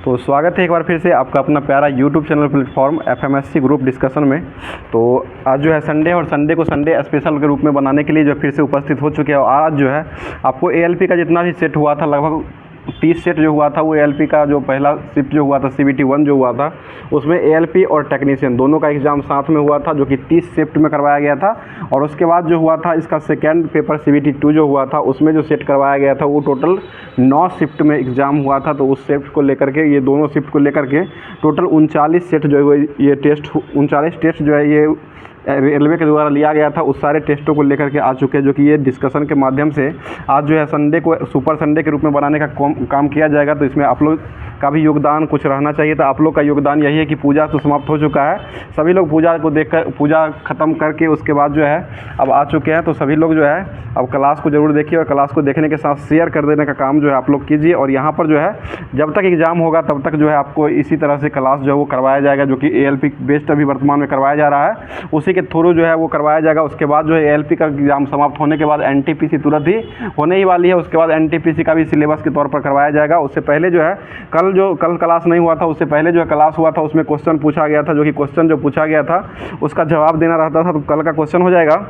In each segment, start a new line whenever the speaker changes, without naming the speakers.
तो स्वागत है एक बार फिर से आपका अपना प्यारा YouTube channel platform FMSC group discussion में। तो आज जो है संडे और संडे को संडे स्पेशल के रूप में बनाने के लिए जो फिर से उपस्थित हो चुके हैं। और आज जो है आपको एएलपी का जितना भी सेट हुआ था, लगभग 30 सेट जो हुआ था, वो एएलपी का जो पहला शिफ्ट जो हुआ था CBT 1 जो हुआ था, उसमें एएलपी और टेक्नीशियन दोनों का एग्ज़ाम साथ में हुआ था, जो कि 30 शिफ्ट में करवाया गया था। और उसके बाद जो हुआ था इसका सेकेंड पेपर CBT 2 जो हुआ था, उसमें जो सेट करवाया गया था वो टोटल 9 शिफ्ट में एग्ज़ाम हुआ था। तो उस शिफ्ट को लेकर के, ये दोनों शिफ्ट को लेकर के टोटल 39 सेट जो है ये टेस्ट 39 टेस्ट जो है ये रेलवे के द्वारा लिया गया था, उस सारे टेस्टों को लेकर के आ चुके हैं, जो कि ये डिस्कशन के माध्यम से आज जो है संडे को सुपर संडे के रूप में बनाने का काम किया जाएगा। तो इसमें आप लोग का भी योगदान कुछ रहना चाहिए। तो आप लोग का योगदान यही है कि पूजा तो समाप्त हो चुका है, सभी लोग पूजा को देखकर पूजा ख़त्म करके उसके बाद जो है अब आ चुके हैं। तो सभी लोग जो है अब क्लास को ज़रूर देखिए और क्लास को देखने के साथ शेयर कर देने का काम जो है आप लोग कीजिए। और यहाँ पर जो है जब तक एग्ज़ाम होगा तब तक जो है आपको इसी तरह से क्लास जो है वो करवाया जाएगा, जो कि एएलपी बेस्ड अभी वर्तमान में करवाया जा रहा है, उसी के थ्रू जो है वो करवाया जाएगा। उसके बाद जो है एएलपी का एग्ज़ाम समाप्त होने के बाद एनटीपीसी तुरंत ही होने ही वाली है। उसके बाद एनटीपीसी का भी सिलेबस के तौर पर करवाया जाएगा। उससे पहले जो है कल क्लास नहीं हुआ था, उससे पहले जो है क्लास हुआ था, उसमें क्वेश्चन पूछा गया था, जो कि क्वेश्चन जो पूछा गया था उसका जवाब देना रहता था। तो कल का क्वेश्चन हो जाएगा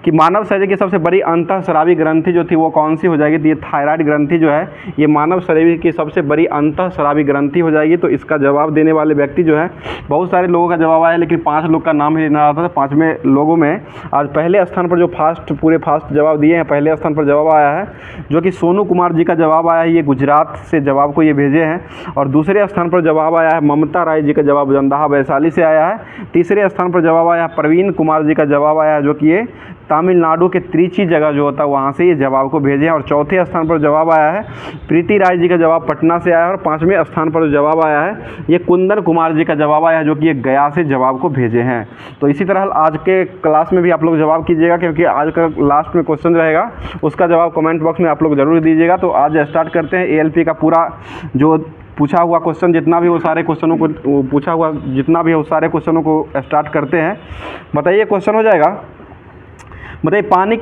कि मानव शरीर की सबसे बड़ी अंतःस्रावी ग्रंथि जो थी वो कौन सी हो जाएगी। तो ये थायराइड ग्रंथि जो है ये मानव शरीर की सबसे बड़ी अंतःस्रावी ग्रंथि हो जाएगी। तो इसका जवाब देने वाले व्यक्ति जो है, बहुत सारे लोगों का जवाब आया, लेकिन 5 लोग का नाम ही लेना रहा था। 5वें लोगों में आज पहले स्थान पर जो पूरे फास्ट जवाब दिए हैं, पहले स्थान पर जवाब आया है जो कि सोनू कुमार जी का जवाब आया है। ये गुजरात से जवाब को ये भेजे हैं। और दूसरे स्थान पर जवाब आया है ममता राय जी का जवाब जंदाहा वैशाली से आया है। तीसरे स्थान पर जवाब आया है प्रवीण कुमार जी का जवाब आया है, जो कि ये तमिलनाडु के त्रिची जगह जो होता है वहाँ से ये जवाब को भेजे हैं। और चौथे स्थान पर जवाब आया है प्रीति राय जी का जवाब पटना से आया है। और 5वें स्थान पर जो जवाब आया है ये कुंदन कुमार जी का जवाब आया है, जो कि ये गया से जवाब को भेजे हैं। तो इसी तरह आज के क्लास में भी आप लोग जवाब कीजिएगा, क्योंकि आज का लास्ट में क्वेश्चन रहेगा, उसका जवाब कमेंट बॉक्स में आप लोग ज़रूर दीजिएगा। तो आज स्टार्ट करते हैं एएलपी का पूरा जो पूछा हुआ क्वेश्चन जितना भी, वो सारे क्वेश्चनों को पूछा हुआ जितना भी है उस सारे क्वेश्चनों को स्टार्ट करते हैं। बताइए क्वेश्चन हो जाएगा, बताइए पानी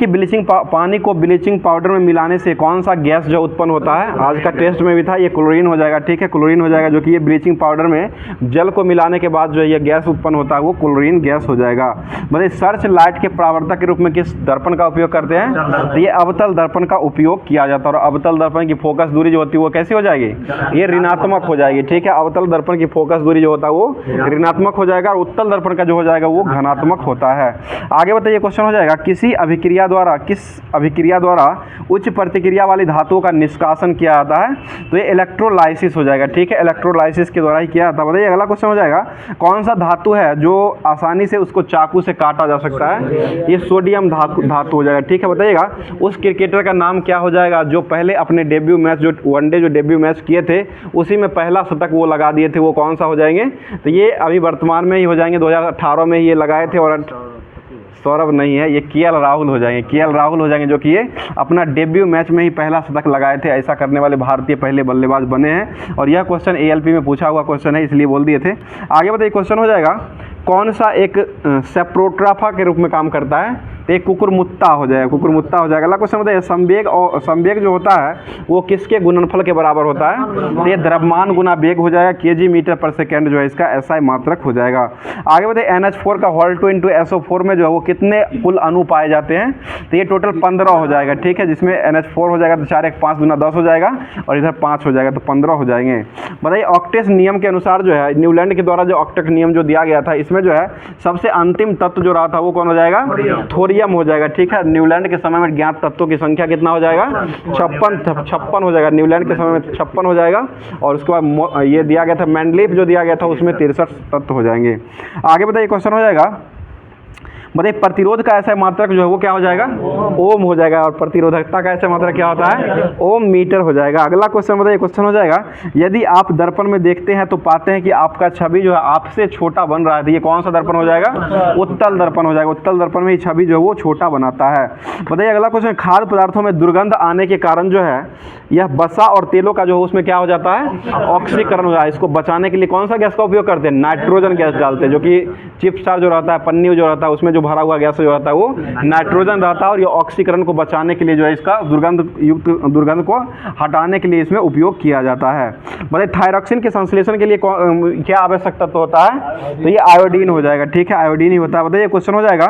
को ब्लीचिंग पाउडर में मिलाने से कौन सा गैस जो उत्पन्न होता है। आज का टेस्ट में भी था, ये क्लोरीन हो जाएगा। ठीक है, क्लोरीन हो जाएगा, जो कि ये ब्लीचिंग पाउडर में जल को मिलाने के बाद जो ये गैस उत्पन्न होता है वो क्लोरीन गैस हो जाएगा। बताइए सर्च लाइट के परावर्तक के रूप में किस दर्पण का उपयोग करते हैं। तो ये अवतल दर्पण का उपयोग किया जाता है। और अवतल दर्पण की फोकस दूरी जो होती है वो कैसी हो जाएगी, ये ऋणात्मक हो जाएगी। ठीक है, अवतल दर्पण की फोकस दूरी जो होता है वो ऋणात्मक हो जाएगा, और उत्तल दर्पण का जो हो जाएगा वो धनात्मक होता है। आगे बताइए क्वेश्चन हो जाएगा, किस अभिक्रिया द्वारा उच्च प्रतिक्रिया वाली धातुओं का निष्कासन किया जाता है। तो ये इलेक्ट्रोलाइसिस हो जाएगा। ठीक है, इलेक्ट्रोलाइसिस के द्वारा ही किया जाता है। बताइए अगला क्वेश्चन हो जाएगा, कौन सा धातु है जो आसानी से उसको चाकू से काटा जा सकता है। ये सोडियम धातु हो जाएगा। ठीक है, बताइएगा उस क्रिकेटर का नाम क्या हो जाएगा जो पहले अपने डेब्यू मैच जो वनडे जो डेब्यू मैच किए थे उसी में पहला शतक वो लगा दिए थे, वो कौन सा हो जाएंगे। तो ये अभी वर्तमान में ही हो जाएंगे, 2018 में ही ये लगाए थे। और सौरभ नहीं है, ये केएल राहुल हो जाएंगे, जो कि ये अपना डेब्यू मैच में ही पहला शतक लगाए थे। ऐसा करने वाले भारतीय पहले बल्लेबाज बने हैं। और यह क्वेश्चन एएलपी में पूछा हुआ क्वेश्चन है, इसलिए बोल दिए थे। आगे बताइए क्वेश्चन हो जाएगा, कौन सा एक सेप्रोट्राफा के रूप में काम करता है। तो एक कुकुरमुत्ता हो जाएगा। अगला क्वेश्चन बताइए, संवेग जो होता है वो किसके गुणनफल के बराबर होता है। तो ये द्रव्यमान गुना वेग हो जाएगा, kg मीटर पर सेकेंड जो है इसका SI मात्रक हो जाएगा। आगे बताइए NH4 का होल 2 × SO4 में जो है वो कितने कुल अणु पाए जाते हैं। तो ये टोटल 15 हो जाएगा। ठीक है, जिसमें NH4 हो जाएगा तो 4 × 5 × 10 हो जाएगा, और इधर 5 हो जाएगा, तो 15 हो जाएंगे। बताइए ऑक्टेट नियम के अनुसार जो है न्यूलैंड के द्वारा जो ऑक्टेट नियम जो दिया गया था, इसमें जो है सबसे अंतिम तत्व जो रहा था वो कौन हो जाएगा, थोरियम हो जाएगा। ठीक है, न्यूलैंड के समय में ज्ञात तत्वों की संख्या कितना हो जाएगा, 56 हो जाएगा। न्यूलैंड के समय में 56 हो जाएगा। और उसके बाद ये दिया गया था मेंडलीफ जो दिया गया था उसमें 63 तत्व हो जाएंगे। आगे बताइए क्वेश्चन हो जाएगा, बताइए प्रतिरोध का ऐसा मात्रक जो है वो क्या हो जाएगा, ओम हो जाएगा। और प्रतिरोधकता का ऐसा मात्रक क्या होता है, ओम मीटर हो जाएगा। अगला क्वेश्चन बताइए, क्वेश्चन हो जाएगा, यदि आप दर्पण में देखते हैं तो पाते हैं कि आपका छवि जो है आपसे छोटा बन रहा है। तो ये कौन सा दर्पण हो जाएगा, उत्तल दर्पण हो जाएगा। उत्तल दर्पण में छवि जो है वो छोटा बनाता है। बताइए अगला क्वेश्चन, खाद्य पदार्थों में दुर्गंध आने के कारण जो है यह वसा और तेलों का जो है उसमें क्या हो जाता है, ऑक्सीकरण हो जाता है। इसको बचाने के लिए कौन सा गैस का उपयोग करते हैं, नाइट्रोजन गैस डालते हैं, जो कि चिप स्टार जो रहता है, पन्नी जो रहता है उसमें जो भरा हुआ गैस जो रहता है वो नाइट्रोजन रहता है, और ये ऑक्सीकरण को बचाने के लिए जो है इसका दुर्गंध को हटाने के लिए इसमें उपयोग किया जाता है। मतलब थायरॉक्सिन के संश्लेषण के लिए क्या आवश्यक तत्व होता है, तो ये आयोडीन हो जाएगा, ठीक है, आयोडीन ही होता है। बताइए क्वेश्चन हो जाएगा,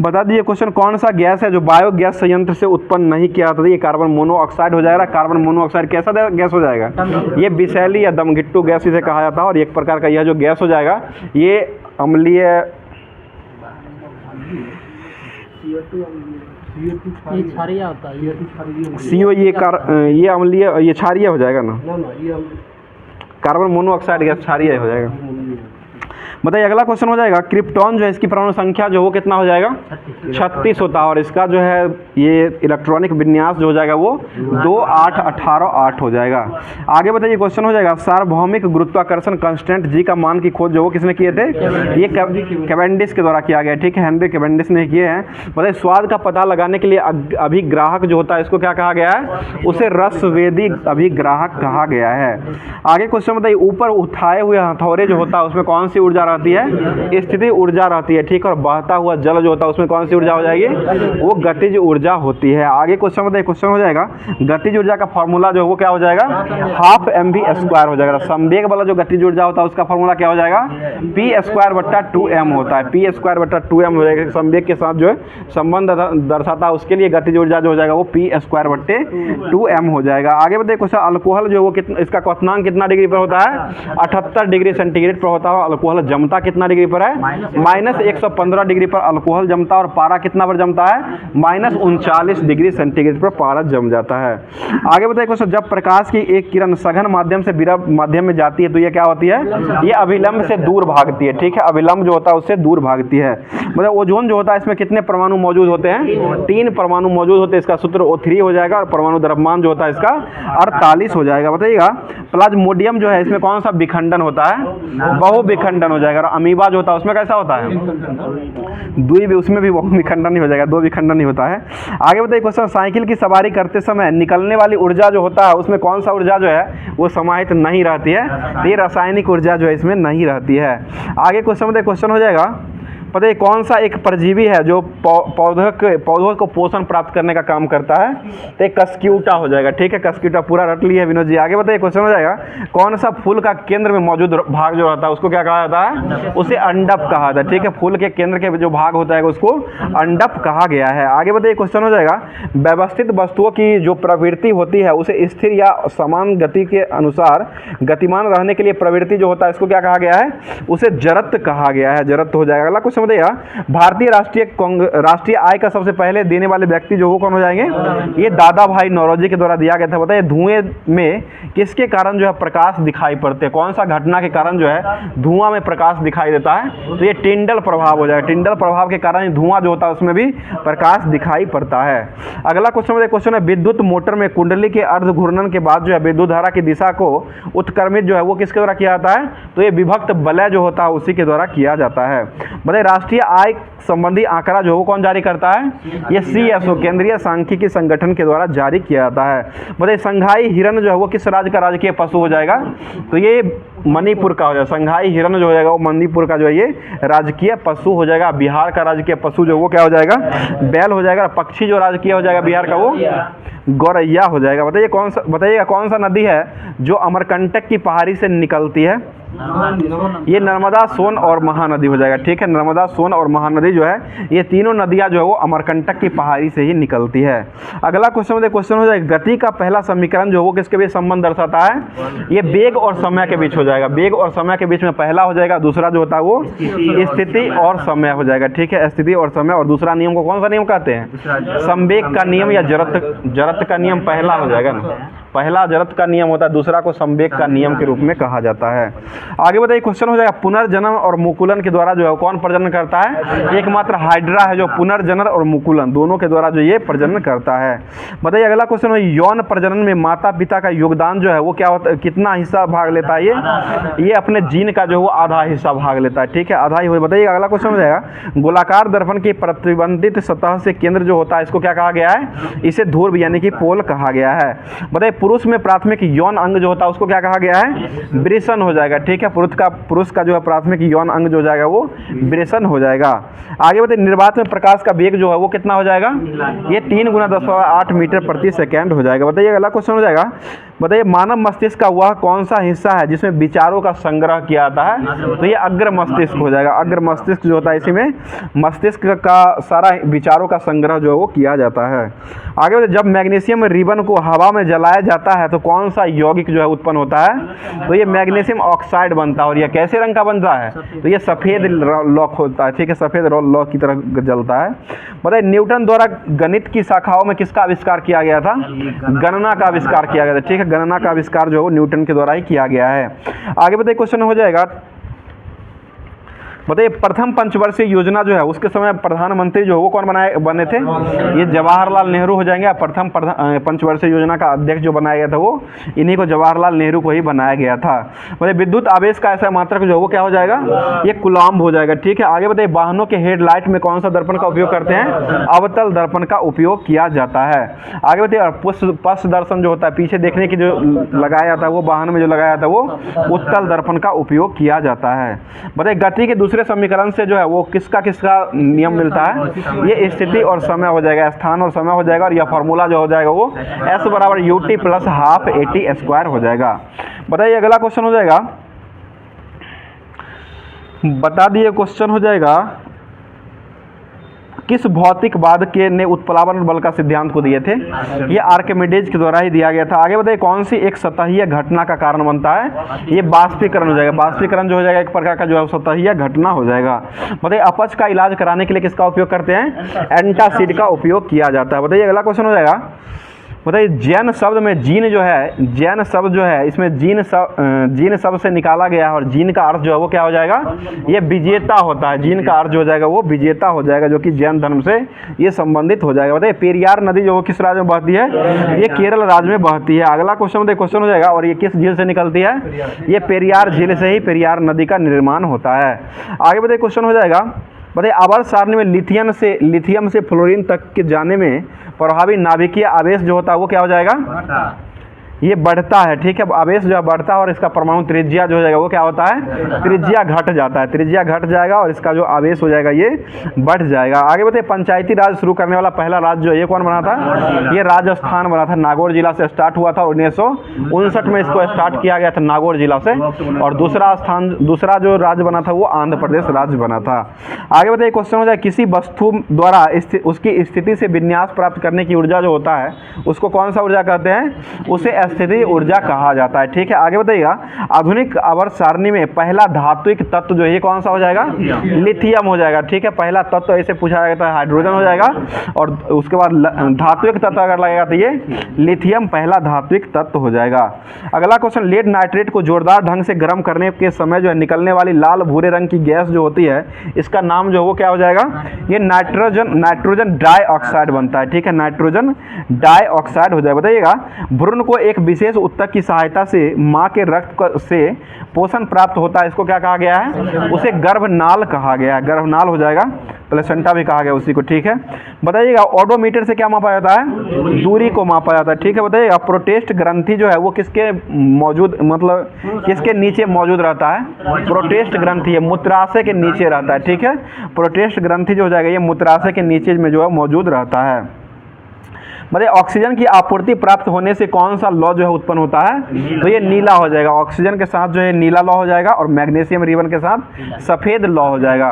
बता दीजिए क्वेश्चन, कौन सा गैस है जो बायोगैस संयंत्र से उत्पन्न नहीं किया जाता? ये कार्बन मोनोऑक्साइड हो जाएगा। कार्बन मोनोऑक्साइड कैसा गैस हो जाएगा? ये विषैली या दमघिट्टू गैस इसे कहा जाता है, और एक प्रकार का यह जो गैस हो जाएगा ये अम्लीय,
ये क्षारीय होता है,
CO ये अम्लीय, ये क्षारीय हो जाएगा ना, कार्बन मोनोऑक्साइड गैस क्षारीय हो जाएगा। बताइए अगला क्वेश्चन हो जाएगा, क्रिप्टॉन जो है इसकी परमाणु संख्या जो वो कितना हो जाएगा? 36 होता है, और इसका जो है ये इलेक्ट्रॉनिक विन्यास जो हो जाएगा वो 2 8 18 8 हो जाएगा। आगे बताइए क्वेश्चन हो जाएगा, सार्वभौमिक गुरुत्वाकर्षण कांस्टेंट जी का मान की खोज जो वो किसने किए थे? ये कैवेंडिश के द्वारा किया गया, ठीक है, हेनरी कैवेंडिश ने किए हैं। बताइए स्वाद का पता लगाने के लिए अभिग्राहक जो होता है इसको क्या कहा गया है? उसे रसवेदी अभिग्राहक कहा गया है। आगे क्वेश्चन बताइए, ऊपर उठाए हुए हथौड़े जो होता है उसमें कौन सी ऊर्जा रहती है? स्थिति ऊर्जा रहती है, ठीक है, और बहता हुआ जल जो होता है उसमें कौन सी ऊर्जा हो जाएगी? वो गतिज ऊर्जा होती है। आगे क्वेश्चन बताइए, क्वेश्चन हो जाएगा, गतिज ऊर्जा का फॉर्मूला जो है वो क्या हो जाएगा? 12 mv² हो जाएगा। संवेग वाला जो गतिज ऊर्जा होता है उसका फॉर्मूला क्या हो जाएगा? p²/2m होता है, p²/2m हो जाएगा। संवेग के साथ जो है संबंध दर्शाता है, उसके लिए गतिज ऊर्जा जो हो जाएगा वो p²/2m हो जाएगा। आगे बताइए क्वेश्चन, अल्कोहल जो वो कितना, इसका क्वथनांक कितना डिग्री पर होता है? 78 डिग्री सेंटीग्रेड पर होता है। अल्कोहल जमता कितना डिग्री पर है? -115 डिग्री पर अल्कोहल जमता है, और पारा कितना पर जमता है? -39 डिग्री सेंटीग्रेड पर पारा जम जाता है। आगे बताइए क्वेश्चन, जब प्रकाश की एक किरण सघन माध्यम से विरल माध्यम में जाती है तो ये क्या होती है? ये अभिलंब से दूर भागती है, ठीक है, अभिलंब जो होता है उससे दूर भागती है। मतलब ओजोन जो होता है इसमें कितने परमाणु मौजूद होते हैं? 3 परमाणु मौजूद होते हैं। इसका सूत्र O3 हो जाएगा, और परमाणु द्रव्यमान जो होता है इसका 48 हो जाएगा। बताइएगा प्लाज्मोडियम जो है इसमें कौन सा विखंडन होता है? बहुविखंडन हो जाएगा। और अमीबा जो होता है उसमें कैसा होता है? द्वि, उसमें भी बहुविखंडन ही हो जाएगा, 2 विखंडन ही होता है। आगे बताइए क्वेश्चन, साइकिल की सवारी करते समय निकलने वाली ऊर्जा जो होता है उसमें कौन सा ऊर्जा जो है वो समाहित नहीं रहती है? ये रासायनिक ऊर्जा जो है इसमें नहीं रहती है। आगे क्वेश्चन बताइए, क्वेश्चन हो जाएगा, पता है कौन सा एक परजीवी है जो पौधों को पोषण प्राप्त करने का काम करता है? तो एक कस्क्यूटा हो जाएगा, ठीक है, कस्क्यूटा पूरा रट लिया है विनोद जी। आगे बताइए क्वेश्चन हो जाएगा, कौन सा फूल का केंद्र में मौजूद भाग जो रहता है उसको क्या कहा जाता है? उसे अंडप कहा जाता है, ठीक है, फूल के केंद्र के जो भाग होता है उसको अंडप कहा गया है। आगे बताइए क्वेश्चन हो जाएगा, व्यवस्थित वस्तुओं की जो प्रवृत्ति होती है उसे स्थिर या समान गति के अनुसार गतिमान रहने के लिए प्रवृत्ति जो होता है इसको क्या कहा गया है? उसे जड़त्व कहा गया है, जड़त्व हो जाएगा। अगला क्वेश्चन बताइएगा, भारतीय राष्ट्रीय आय का सबसे पहले देने वाले व्यक्ति जो वो कौन हो जाएंगे? ये दादा भाई नौरोजी के द्वारा दिया गया था। बताइए धुएं में किसके कारण जो है प्रकाश दिखाई पड़ते हैं? कौन सा घटना के कारण जो है धुआं में प्रकाश दिखाई देता है? तो ये टिंडल प्रभाव हो जाएगा। टिंडल प्रभाव के कारण धुआं जो होता है उसमें भी प्रकाश दिखाई पड़ता है। अगला क्वेश्चन है, विद्युत मोटर में कुंडली के अर्ध घूर्णन के बाद जो है विद्युत धारा की दिशा को उत्क्रमित जो है वो किसके द्वारा किया जाता है? तो ये विभक्त वलय जो होता है उसी के द्वारा किया जाता है। बताइए राष्ट्रीय आय संबंधी आंकड़ा जो वो कौन जारी करता है? ये CSO केंद्रीय सांख्यिकी संगठन के द्वारा जारी किया जाता है। बताइए संघाई हिरण जो है वो किस राज्य का राजकीय पशु हो जाएगा? तो ये मणिपुर का हो जाएगा। संघाई हिरण जो हो जाएगा वो मणिपुर का जो है ये राजकीय पशु हो जाएगा। बिहार का राजकीय पशु जो वो क्या हो जाएगा? बैल हो जाएगा। पक्षी जो राजकीय हो जाएगा बिहार का वो गौरैया हो जाएगा। बताइएगा कौन सा नदी है जो अमरकंटक की पहाड़ी से निकलती है? ये नर्मदा, सोन और महानदी हो जाएगा, ठीक है, नर्मदा, सोन और महानदी जो है ये तीनों नदियां जो है वो अमरकंटक की पहाड़ी से ही निकलती है। अगला क्वेश्चन हो जाएगा, गति का पहला समीकरण जो है वो किसके बीच संबंध दर्शाता है? ये वेग और समय के बीच हो जाएगा। वेग और समय के बीच में पहला हो जाएगा, दूसरा जो होता है वो स्थिति और समय हो जाएगा, ठीक है, स्थिति और समय। और दूसरा नियम को कौन सा नियम कहते हैं? संवेग का नियम या जड़त्व का नियम पहला हो जाएगा ना, पहला जड़त्व का नियम होता है, दूसरा को संवेग का नियम के रूप में कहा जाता है। आगे बताइए क्वेश्चन हो जाएगा, पुनर्जनन और मुकुलन के द्वारा जो है कौन प्रजनन करता है? एकमात्र हाइड्रा है जो पुनर्जनन और मुकुलन दोनों के द्वारा जो ये प्रजनन करता है। बताइए अगला क्वेश्चन है, यौन प्रजनन में माता पिता का योगदान जो है वो क्या होता है, कितना हिस्सा भाग लेता है? ये अपने जीन का जो है वो आधा हिस्सा भाग लेता है, ठीक है, आधा ही हो। बताइए अगला क्वेश्चन हो जाएगा, गोलाकार दर्पण की प्रतिबंधित सतह से केंद्र जो होता है इसको क्या कहा गया है? इसे ध्रुव यानी कि पोल कहा गया है। बताइए पुरुष में प्राथमिक यौन अंग जो होता है उसको क्या कहा गया है, वृषण हो जाएगा। ठीक है, पुरुष का जो है प्राथमिक यौन अंग जो हो जाएगा वो वृषण हो जाएगा। आगे बताइए, निर्वात में प्रकाश का वेग जो है वो कितना हो जाएगा, ये 3 × 10⁸ मीटर प्रति सेकेंड हो जाएगा। बताइए अगला क्वेश्चन हो जाएगा, बताइए मानव मस्तिष्क का वह कौन सा हिस्सा है जिसमें विचारों का संग्रह किया जाता है, तो ये अग्र मस्तिष्क हो जाएगा। अग्र मस्तिष्क जो होता है इसी में मस्तिष्क का सारा विचारों का संग्रह जो है वो किया जाता है। आगे बताइए, जब मैग्नीशियम रिबन को हवा में जलाया जाता है तो कौन सा यौगिक जो है उत्पन्न होता है, तो ये मैग्नीशियम ऑक्साइड बनता है। और ये कैसे रंग का बनता है, तो ये सफ़ेद लौक होता है। ठीक है, सफ़ेद लौक की तरह जलता है। बताइए न्यूटन द्वारा गणित की शाखाओं में किसका आविष्कार किया गया था, गणना का आविष्कार किया गया था। ठीक है, गणना का आविष्कार जो है न्यूटन के द्वारा ही किया गया है। आगे बताइए क्वेश्चन हो जाएगा, बताइए प्रथम पंचवर्षीय योजना जो है उसके समय प्रधानमंत्री जो वो कौन बने थे, ये जवाहरलाल नेहरू हो जाएंगे। प्रथम पंचवर्षीय योजना का अध्यक्ष जो बनाया गया था वो इन्हीं को जवाहरलाल नेहरू को ही बनाया गया था। बताइए विद्युत आवेश का ऐसा मात्रक जो है वो क्या हो जाएगा, ये कूलॉम्ब हो जाएगा। ठीक है, आगे बताइए वाहनों के हेडलाइट में कौन सा दर्पण का उपयोग करते हैं, अवतल दर्पण का उपयोग किया जाता है। आगे बताइए पथ दर्शन जो होता है पीछे देखने की जो लगाया जाता है वो वाहन में जो लगाया जाता है वो उत्तल दर्पण का उपयोग किया जाता है। बताइए गति के दूसरे समीकरण से जो है वो किसका नियम मिलता है, ये स्थिति और समय हो जाएगा, स्थान और समय हो जाएगा। और यह फॉर्मूला जो हो जाएगा वो S = ut + ½ AT² हो जाएगा। बताइए अगला क्वेश्चन हो जाएगा, बता दिए क्वेश्चन हो जाएगा, किस भौतिकवाद के ने उत्प्लावन बल का सिद्धांत को दिए थे, ये आर्किमिडीज के द्वारा ही दिया गया था। आगे बताइए कौन सी एक सतहीय घटना का कारण बनता है, ये बाष्पीकरण हो जाएगा। बाष्पीकरण जो हो जाएगा एक प्रकार का जो है सतहीय घटना हो जाएगा। बताइए अपच का इलाज कराने के लिए किसका उपयोग करते हैं, एंटासिड का उपयोग किया जाता है। बताइए अगला क्वेश्चन हो जाएगा, बताइए जैन शब्द में जीन जो है, जैन शब्द जो है इसमें जीन शब्द से निकाला गया है और जीन का अर्थ जो है वो क्या हो जाएगा, ये विजेता होता है। जीन का अर्थ जो हो जाएगा वो विजेता हो जाएगा, जो कि जैन धर्म से ये संबंधित हो जाएगा। बताइए पेरियार नदी जो वो किस राज्य में बहती है, ये केरल राज्य में बहती है। अगला क्वेश्चन बताइए क्वेश्चन हो जाएगा, और ये किस झील से निकलती है, ये पेरियार झील से ही पेरियार नदी का निर्माण होता है। आगे बताइए क्वेश्चन हो जाएगा, बताइए आवर्त सारणी में लिथियम से फ्लोरीन तक के जाने में प्रभावी नाभिकीय आवेश जो होता है वो क्या हो जाएगा, ये बढ़ता है। ठीक है, आवेश जो है बढ़ता है और इसका परमाणु त्रिज्या जो हो जाएगा वो क्या होता है, त्रिज्या घट जाता है। त्रिज्या घट जाएगा और इसका जो आवेश हो जाएगा ये बढ़ जाएगा। आगे बताइए पंचायती राज शुरू करने वाला पहला राज्य जो ये कौन बना था, ये राजस्थान बना था। नागौर जिला से स्टार्ट हुआ था, 1959 में इसको स्टार्ट किया गया था नागौर जिला से। और दूसरा जो राज्य बना था वो आंध्र प्रदेश राज्य बना था। आगे बताइए क्वेश्चन हो जाए, किसी वस्तु द्वारा उसकी स्थिति से विन्यास प्राप्त करने की ऊर्जा जो होता है उसको कौन सा ऊर्जा कहते हैं, उसे स्थिति ऊर्जा कहा जाता है। ठीक है, आगे बताइएगा आधुनिक आवर्त सारणी में पहला धात्विक तत्व जो है ये कौन सा हो जाएगा, लिथियम हो जाएगा। ठीक है, पहला तत्व ऐसे पूछा जाता है हाइड्रोजन हो जाएगा, और उसके बाद धात्विक तत्व अगर लगेगा तो ये लिथियम पहला धात्विक तत्व हो जाएगा। अगला क्वेश्चन, लेड नाइट्रेट को जोरदार ढंग से गर्म करने के समय जो है निकलने वाली लाल भूरे रंग की गैस जो होती है इसका नाम जो है वो क्या हो जाएगा, ये नाइट्रोजन डाइऑक्साइड बनता है। ठीक है, नाइट्रोजन डाइऑक्साइड हो जाएगा। बताइएगा भ्रूण को एक विशेष उत्तक की सहायता से मां के रक्त से पोषण प्राप्त होता है, इसको क्या कहा गया है, उसे गर्भनाल कहा गया है। गर्भनाल हो जाएगा, प्लेसेंटा भी कहा गया उसी को। ठीक है, बताइएगा ओडोमीटर से क्या मापा जाता है, दूरी को मापा जाता है। ठीक है, बताइएगा प्रोटेस्ट ग्रंथि जो है वो किसके नीचे मौजूद रहता है, प्रोटेस्ट ग्रंथि है मूत्राशय के नीचे रहता है। ठीक है, प्रोटेस्ट ग्रंथि जो हो जाएगा ये मूत्राशय के नीचे में जो है मौजूद रहता है। मतलब ऑक्सीजन की आपूर्ति प्राप्त होने से कौन सा लॉ जो है उत्पन्न होता है, तो ये नीला हो जाएगा। ऑक्सीजन के साथ जो है नीला लॉ हो जाएगा और मैग्नीशियम रिबन के साथ सफेद लॉ हो जाएगा।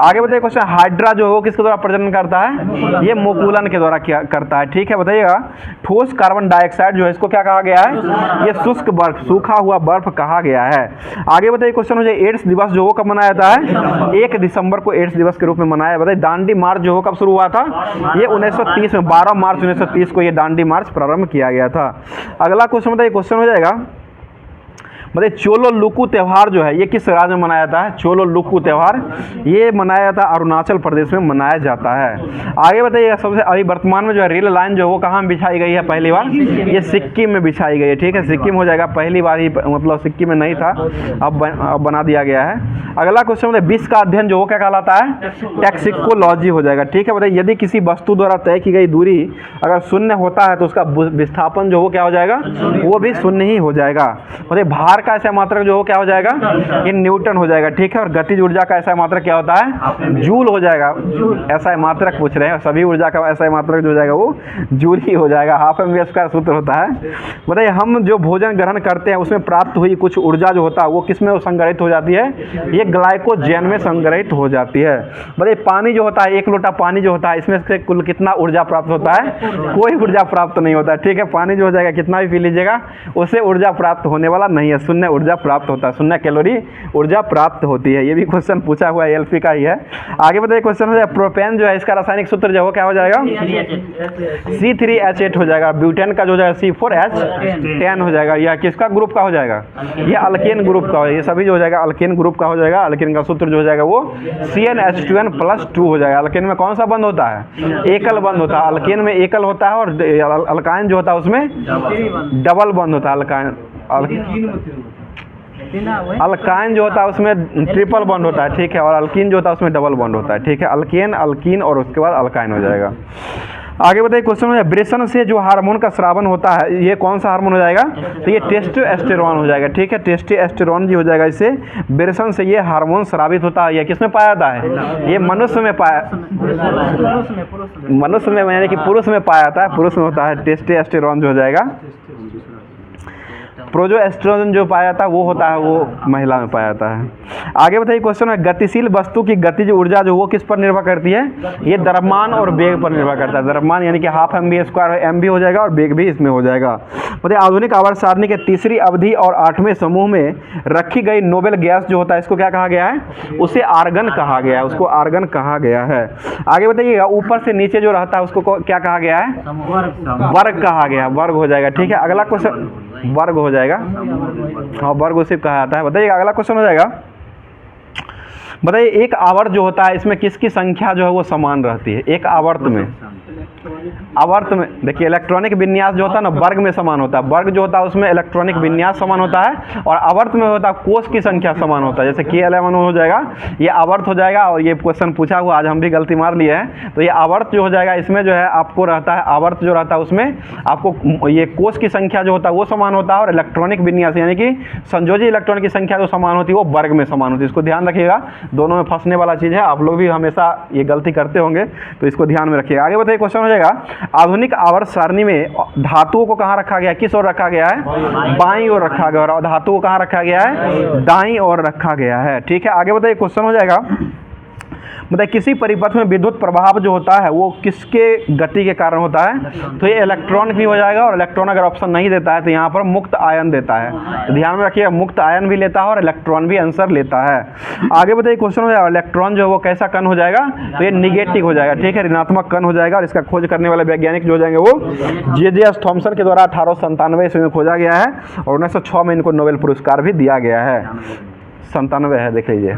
आगे बताइए क्वेश्चन, हाइड्रा जो है वो किसके द्वारा प्रजनन करता है, ये मुकुलन के द्वारा क्या करता है। ठीक है, बताइएगा ठोस कार्बन डाइऑक्साइड जो है इसको क्या कहा गया है, ये शुष्क बर्फ, सूखा हुआ बर्फ कहा गया है। आगे बताइए क्वेश्चन हो जाए, एड्स दिवस जो वो कब मनाया जाता है, 1 दिसंबर को एड्स दिवस के रूप में मनाया। बताइए दांडी मार्च जो हो कब शुरू हुआ था, ये 1930 में 12 मार्च 1930 को ये दांडी मार्च प्रारंभ किया गया था। अगला क्वेश्चन बताइए, क्वेश्चन हो जाएगा मतलब चोलो लुकू त्यौहार जो है ये किस राज्य में मनाया जाता है? चोलो लुकू त्यौहार ये मनाया जाता है अरुणाचल प्रदेश में मनाया जाता है। आगे बताइए, सबसे अभी वर्तमान में जो है रेल लाइन जो है वो कहाँ बिछाई गई है पहली बार? ये सिक्किम में बिछाई गई है, ठीक है, सिक्किम हो जाएगा। पहली बार ही मतलब सिक्किम में नहीं था, अब बना दिया गया है। अगला क्वेश्चन मतलब विश्व का अध्ययन जो वो क्या कहलाता है? टैक्सिकोलॉजी हो जाएगा, ठीक है। बताइए, यदि किसी वस्तु द्वारा तय की गई दूरी अगर शून्य होता है तो उसका विस्थापन जो वो क्या हो जाएगा? वो भी शून्य ही हो जाएगा। मतलब भार का ऐसा मात्रक जो हो क्या हो जाएगा? ये न्यूटन हो जाएगा, ठीक है। और गतिज ऊर्जा का ऐसा मात्रक क्या होता है? जूल हो जाएगा। ऐसा मात्रक पूछ रहे हैं, सभी ऊर्जा का ऐसा मात्रक जो हो जाएगा वो जूल ही हो जाएगा। हाफ mv का सूत्र होता है। बताइए, हम जो भोजन ग्रहण करते हैं उसमें प्राप्त हुई कुछ ऊर्जा जो होता है वो किस में संग्रहित हो जाती है? ये ग्लाइकोजन में संग्रहित हो जाती है। बताइए, पानी जो होता है, 1 लोटा पानी जो होता है इसमें से कुल कितना ऊर्जा प्राप्त होता है? कोई ऊर्जा प्राप्त नहीं होता है, ठीक है। पानी जो हो जाएगा कितना भी पी लीजिएगा उससे ऊर्जा प्राप्त होने वाला नहीं है, शून्य ऊर्जा प्राप्त होता है, 0 कैलोरी ऊर्जा प्राप्त होती है। ये भी क्वेश्चन पूछा हुआ है, एलपी का ही है। आगे बताइए, क्वेश्चन हो जाएगा प्रोपेन जो है इसका रासायनिक सूत्र जो है क्या हो जाएगा? C3H8 हो जाएगा। ब्यूटेन का जो जाएगा C4H10 हो जाएगा। यह किसका ग्रुप का हो जाएगा? ये अल्केन ग्रुप का हो, ये सभी जो हो जाएगा अल्केन ग्रुप का हो जाएगा। अल्केन का सूत्र जो हो जाएगा वो CnH2n+2 हो जाएगा। अल्केन में कौन सा बंद होता है? एकल बंद होता है। अल्केन में एकल होता है और अल्काइन जो होता है उसमें डबल बंद होता है। अल्काइन जो होता है उसमें ट्रिपल बॉन्ड होता है, ठीक है। और अल्कीन जो होता है उसमें डबल बॉन्ड होता है, ठीक है। अल्केन, अल्कीन और उसके बाद अल्काइन हो जाएगा। आगे बताइए, क्वेश्चन है ब्रेसन से जो हार्मोन का स्रावन होता है ये कौन सा हार्मोन हो जाएगा? तो ये टेस्टोस्टेरोन हो जाएगा, ठीक है। टेस्टोस्टेरोन जी हो जाएगा। इससे ब्रेसन से ये हार्मोन स्रावित होता है। ये किस में पाया जाता है? ये मनुष्य में पाया, मनुष्य में यानी कि पुरुष में पाया जाता है, पुरुष में होता है टेस्टोस्टेरोन जो हो जाएगा। प्रोजेस्टेरोन जो पाया जाता है वो होता है वो महिला में पाया जाता है। आगे बताइए, क्वेश्चन है गतिशील वस्तु की गतिज ऊर्जा जो वो किस पर निर्भर करती है? ये द्रव्यमान और वेग पर निर्भर करता है। द्रव्यमान यानी कि हाफ mv² mv हो जाएगा और वेग भी इसमें हो जाएगा। बताइए, आधुनिक आवर्त सारणी के तीसरी अवधि और 8वें समूह में रखी गई नोबेल गैस जो होता है इसको क्या कहा गया है? उसे आर्गन कहा गया है, उसको आर्गन कहा गया है। आगे बताइएगा, ऊपर से नीचे जो रहता है उसको क्या कहा गया है? वर्ग कहा गया, वर्ग हो जाएगा, ठीक है। अगला क्वेश्चन वर्ग हो जाएगा, हाँ वर्ग उसे कहा जाता है। बताइए, अगला क्वेश्चन हो जाएगा, बताइए एक आवर्त जो होता है इसमें किसकी संख्या जो है वो समान रहती है? एक आवर्त में, आवर्त में देखिए इलेक्ट्रॉनिक विन्यास जो होता है ना वर्ग में समान होता है। वर्ग जो होता है उसमें इलेक्ट्रॉनिक विन्यास समान होता है और आवर्त में होता है कोष की संख्या समान होता है। जैसे K11 हो जाएगा, ये आवर्त हो जाएगा। और ये क्वेश्चन पूछा हुआ, आज हम भी गलती मार लिए हैं, तो ये आवर्त जो हो जाएगा इसमें जो है आपको रहता है, आवर्त जो रहता है उसमें आपको ये कोष की संख्या जो होता है वो समान होता है और इलेक्ट्रॉनिक विन्यास यानी कि संयोजी इलेक्ट्रॉन की संख्या जो समान होती है वो वर्ग में समान होती है। इसको ध्यान रखिएगा, दोनों में फंसने वाला चीज़ है। आप लोग भी हमेशा ये गलती करते होंगे तो इसको ध्यान में रखिएगा। आगे बताइए, क्वेश्चन हो जाएगा आधुनिक आवर्त सारणी में धातुओं को कहाँ रखा गया है? किस ओर रखा गया है? बाईं ओर रखा गया। और धातुओं को कहाँ रखा गया है? दाईं ओर रखा गया है, ठीक है। आगे बताइए, क्वेश्चन हो जाएगा, मतलब किसी परिपथ में विद्युत प्रभाव जो होता है वो किसके गति के कारण होता है? तो ये इलेक्ट्रॉन भी हो जाएगा। और इलेक्ट्रॉन अगर ऑप्शन नहीं देता है तो यहाँ पर मुक्त आयन देता है, तो ध्यान में रखिएगा, मुक्त आयन भी लेता है और इलेक्ट्रॉन भी आंसर लेता है। आगे बताइए, क्वेश्चन हो जाएगा इलेक्ट्रॉन जो है वो कैसा कण हो जाएगा? तो ये निगेटिव हो जाएगा, ठीक है, ऋणात्मक कण हो जाएगा। और इसका खोज करने वाले वैज्ञानिक जो हो जाएंगे वो J.J.S. थॉमसन के द्वारा 1897 ईस्वी में खोजा गया है और 1906 में इनको नोबेल पुरस्कार भी दिया गया है। 97 है, देख लीजिए,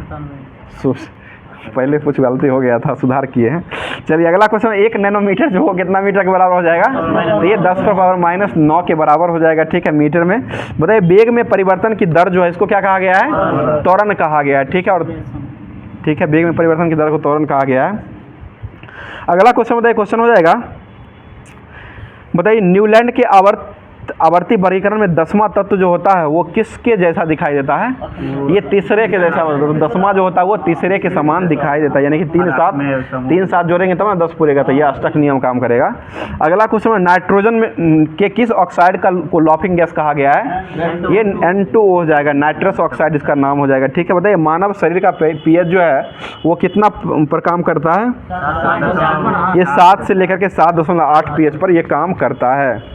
पहले कुछ गलती हो गया था, सुधार किए हैं। चलिए अगला क्वेश्चन, 1 नैनोमीटर जो वो कितना मीटर के बराबर हो जाएगा? तो ये 10⁻⁻9 के बराबर हो जाएगा, ठीक है, मीटर में। बताइए वेग में परिवर्तन की दर जो है इसको क्या कहा गया है? त्वरण कहा गया है, ठीक है। और ठीक है, वेग में परिवर्तन की दर को त्वरण कहा गया है। अगला क्वेश्चन बताइए, क्वेश्चन हो जाएगा, बताइए न्यूलैंड के आवर्ती वर्गीकरण में 10वां तत्व जो होता है वो किसके जैसा दिखाई देता है? ये तीसरे के जैसा होता है। तो 10वां जो होता है वो तीसरे के समान दिखाई देता है, यानी कि 3 साथ जोड़ेंगे तब ना 10 पूरेगा, तो ये अष्टक नियम काम करेगा। अगला क्वेश्चन है, नाइट्रोजन में के किस ऑक्साइड को लॉफिंग गैस कहा गया है? ये N2O हो जाएगा, नाइट्रस ऑक्साइड इसका नाम हो जाएगा, ठीक है। बताइए मानव शरीर का pH जो है वो कितना पर काम करता है? ये 7 से लेकर के 7.8 pH पर ये काम करता है।